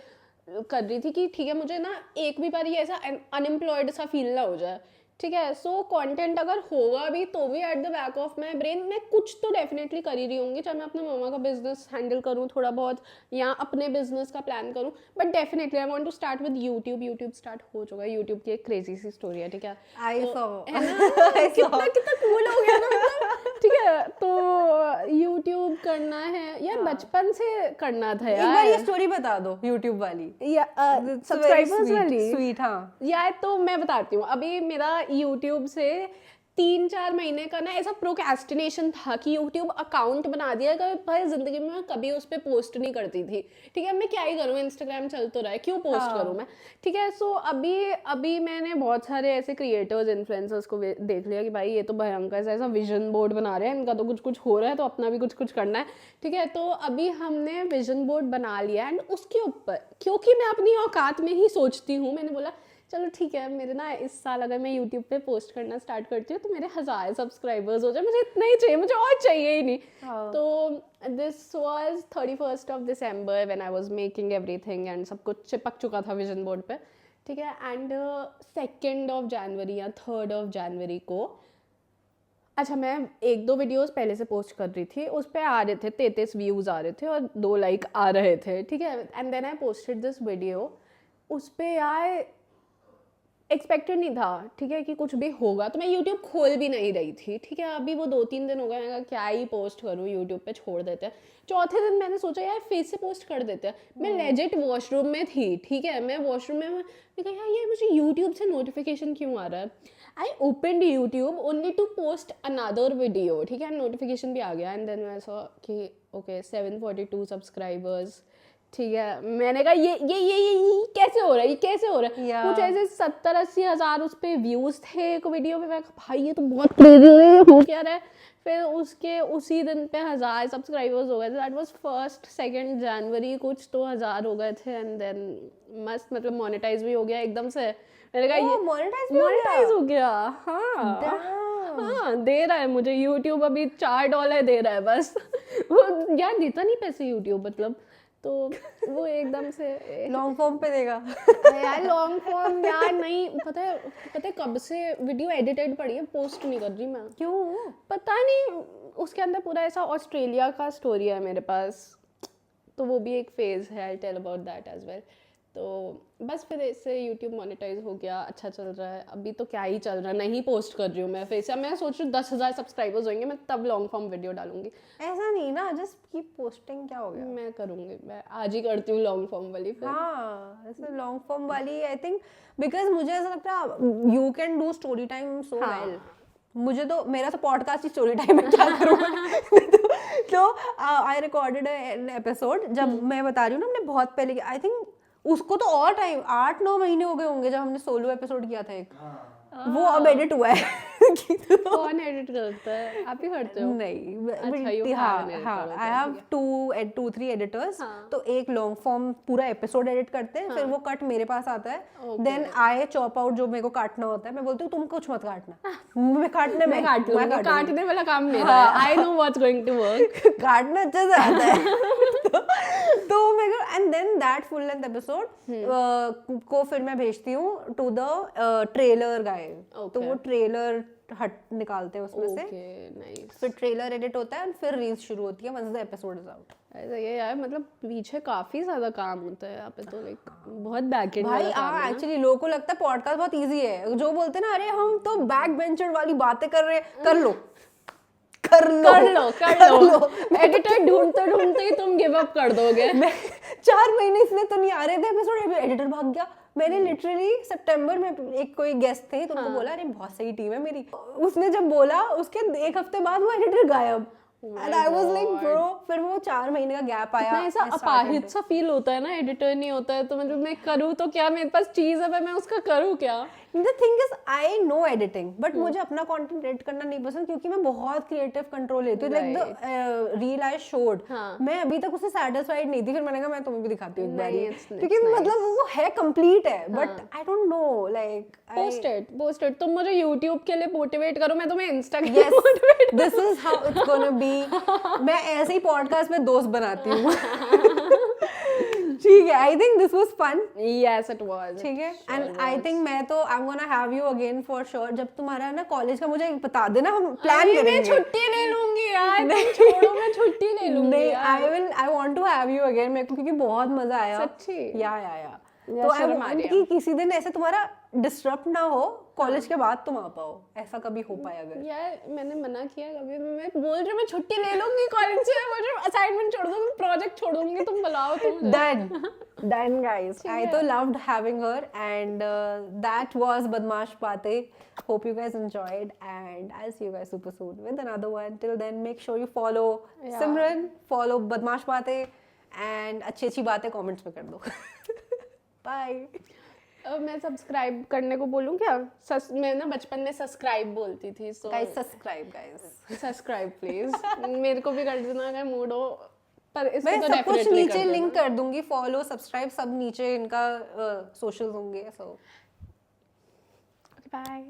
कर रही थी कि ठीक है मुझे ना एक भी बार ये ऐसा अनएम्प्लॉयड सा फील ना हो जाए, ठीक है। सो कंटेंट अगर होगा भी तो भी at the back of my brain मैं कुछ तो डेफिनेटली कर ही रही होंगी, चाहे मैं अपने मामा का बिजनेस हैंडल करूँ थोड़ा बहुत या अपने बिजनेस का प्लान करूँ, but definitely I want to start with YouTube start हो चुका है, यूट्यूब की एक क्रेजी सी स्टोरी है, ठीक है, कितना कूल हो गया ना, मतलब ठीक है। तो यूट्यूब करना है यार, बचपन से करना था यार। एक बार ये स्टोरी बता दो यूट्यूब वाली, या सब्सक्राइबर्स वाली स्वीट। हाँ यार, तो मैं बताती हूँ, अभी मेरा यूट्यूब से 3-4 महीने का ना ऐसा प्रोक्रेस्टिनेशन था कि यूट्यूब अकाउंट बना दिया, पर जिंदगी में मैं कभी उस पर पोस्ट नहीं करती थी, ठीक है। मैं क्या ही करूँ, इंस्टाग्राम चल तो रहा है, क्यों पोस्ट करूँ मैं, ठीक है। सो अभी मैंने बहुत सारे ऐसे क्रिएटर्स इन्फ्लुएंसर्स को देख लिया कि भाई ये तो भयंकर ऐसा विजन बोर्ड बना रहे हैं, इनका तो कुछ हो रहा है, तो अपना भी कुछ करना है, ठीक है। तो अभी हमने विजन बोर्ड बना लिया एंड उसके ऊपर, क्योंकि मैं अपनी औकात में ही सोचती हूँ, मैंने बोला चलो ठीक है, मेरे ना इस साल अगर मैं यूट्यूब पे पोस्ट करना स्टार्ट करती हूँ तो मेरे 1000 सब्सक्राइबर्स हो जाए, मुझे इतना ही चाहिए, मुझे और चाहिए ही नहीं। तो this was 31st of December when I was making everything and सब कुछ चिपक चुका था विजन बोर्ड पे, ठीक है। एंड 2nd of January या 3rd of January को, अच्छा मैं 1-2 वीडियोस पहले से पोस्ट कर रही थी, उस पर आ रहे थे 33 व्यूज़ आ रहे थे और 2 लाइक आ रहे थे, ठीक है। And then I posted this video, उस पर यार एक्सपेक्टेड नहीं था, ठीक है, कि कुछ भी होगा, तो मैं यूट्यूब खोल भी नहीं रही थी, ठीक है। अभी वो 2-3 दिन हो गए, मैं क्या ही पोस्ट करूँ, यूट्यूब पे छोड़ देते हैं। 4थे दिन मैंने सोचा यार फेस से पोस्ट कर देते हैं। मैं लेजिट वॉशरूम में थी, ठीक है, मैं वॉशरूम में कहा यार ये मुझे यूट्यूब से नोटिफिकेशन क्यों आ रहा है। I opened YouTube only to post another video, ठीक है, नोटिफिकेशन भी आ गया। एंड देन मैं सॉ कि ओके 742 सब्सक्राइबर्स, ठीक है। मैंने कहा ये कैसे हो रहा है, ये कैसे हो रहा है, कुछ ऐसे 70-80 हज़ार उस पर व्यूज़ थे एक वीडियो पे। मैं कहा भाई ये तो बहुत क्रेजी हो क्या रहा है। फिर उसके उसी दिन पे 1000 सब्सक्राइबर्स हो गए थे, दैट वाज 1st-2nd January, कुछ तो 1000 हो गए थे। एंड देन मस्त मतलब मोनेटाइज भी हो गया एकदम से। मैंने कहा ये मोनेटाइज हो गया, हाँ दे रहा है मुझे यूट्यूब, अभी $4 दे रहा है बस। वो यार देता नहीं पैसे यूट्यूब, मतलब तो वो एकदम से लॉन्ग फॉर्म पे देगा। यार लॉन्ग फॉर्म यार नहीं, पता है कब से वीडियो एडिटेड पड़ी है, पोस्ट नहीं कर रही मैं। क्यों? पता नहीं, उसके अंदर पूरा ऐसा ऑस्ट्रेलिया का स्टोरी है मेरे पास, तो वो भी एक फेज है, I tell about that as well. तो बस फिर इससे यूट्यूब मोनेटाइज हो गया, अच्छा चल रहा है। अभी तो क्या ही चल रहा है, नहीं पोस्ट कर रही हूँ मैं। फिर से मैं सोच रही हूँ 10,000 सब्सक्राइबर्स होंगे, मैं तब लॉन्ग फॉर्म वीडियो डालूंगी। ऐसा नहीं ना, जस्ट कीप पोस्टिंग, क्या हो गया? मैं करूँगी, मैं आज ही करती हूँ लॉन्ग फॉर्म वाली फिर। हाँ, ऐसे लॉन्ग फॉर्म वाली आई थिंक, बिकॉज मुझे ऐसा लगता है you can do story time so well. मुझे तो, मेरा तो पॉडकास्ट ही स्टोरी टाइम है, क्या करूँ? तो आई रिकॉर्डेड एन एपिसोड, जब मैं बता रही हूँ ना, हमने बहुत पहले, आई थिंक उसको तो और टाइम 8-9 महीने हो गए होंगे जब हमने सोलो एपिसोड किया था एक, वो अब एडिट हुआ है। कौन एडिट करता है? आप ही करते हो? नहीं, अच्छा, हाँ, आई हैव 2-3 एडिटर्स, तो एक लॉन्ग फॉर्म पूरा एपिसोड एडिट करते हैं, फिर वो कट मेरे पास आता है, देन आई चॉप आउट जो मेरे को काटना होता है। मैं बोलती हूँ तुम कुछ मत काटना, मैं काटने वाला काम मेरा है, I know what's going to work. काटना अच्छे से आता है। तो मेरे को, and then that full length episode को फिर मैं भेजती हूँ टू द ट्रेलर गाय, तो वो ट्रेलर हट निकालते हैं उसमें से, नाइस। फिर ट्रेलर एडिट होता है, फिर रील्स शुरू होती है once the episode is out. ऐसा ये यार, मतलब पीछे काफी ज्यादा काम होता है यहाँ पे, तो लाइक बहुत बैक एंड भाई हाँ, एक्चुअली लोगों को लगता है पॉडकास्ट बहुत इजी है, जो बोलते हैं ना, अरे हम तो बैक बेंचर वाली बातें कर रहे हैं, कर लो। एडिटर ढूंढते ही तुम गिव अप कर दोगे। 4 महीने इसलिए तो नहीं आ रहे थे एपिसोड, एडिटर भाग गया। मैंने लिटरली सितंबर में, एक कोई गेस्ट थे, तो उनको बोला अरे बहुत सही टीम है मेरी, उसने जब बोला उसके 1 हफ्ते बाद वो एडिटर गायब, and I was like bro, फिर वो 4 महीने का गैप आया। ऐसा अपाहिज सा फील होता है ना, एडिटर नहीं होता है तो मतलब मैं करूँ तो क्या, मेरे पास चीज है, मैं उसका करूँ क्या? The thing is, I know editing, but मुझे अपना कंटेंट एडिट करना नहीं पसंद, क्योंकि मैं बहुत क्रिएटिव कंट्रोल लेती हूँ। Like the reel I showed, मैं अभी तक उससे सैटिस्फाइड नहीं थी, फिर मैंने कहा मैं तुम्हें भी दिखाती हूँ एक बार, क्योंकि मतलब वो है कंप्लीट है, but I don't no, like posted तुम मुझे YouTube के लिए मोटिवेट करो, मैं तुम्हें इंस्टा के लिए motivate, this is how it's gonna be. मैं ऐसे ही पॉडकास्ट में दोस्त बनाती हूँ। ठीक है, I think this was fun. Yes it was. ठीक है, एंड आई थिंक मैं तो I am gonna have you again for sure. जब तुम्हारा ना कॉलेज का मुझे बता देना, हम प्लान करेंगे। मैं छुट्टी ले लूंगी यार, तुम छोड़ो, मैं छुट्टी ले लूंगी यार। I want to have you again, मेरे को क्योंकि बहुत मजा आया सच्ची। या तो आई वांट कि किसी दिन ऐसे तुम्हारा डिस्टर्ब ना हो, कॉलेज के बाद तुम आ पाओ, ऐसा कभी हो पाए अगर। यार मैंने मना किया कभी, मैं बोल रही हूँ मैं छुट्टी ले लूंगी कॉलेज से, बोल रही हूँ असाइनमेंट छोड़ दूंगी, प्रोजेक्ट छोड़ दूंगी, तुम बुलाओ तुम। Done guys. I so loved having her, and that was Badmash Batein. Hope you guys enjoyed, and I'll see you guys super soon with another one. Till then, make sure you follow Simran, follow Badmash Batein, and अच्छी बातें comments में कर दो। Bye. मैं subscribe करने को बोलूँ क्या? मैं ना बचपन में सब्सक्राइब बोलती थी, so guys सब्सक्राइब प्लीज। मेरे को भी कर देना अगर मूड हो, पर इसमें मैं तो सब कुछ नीचे लिंक कर दूंगी, फॉलो सब्सक्राइब सब नीचे इनका सोशल होंगे, सो बाय।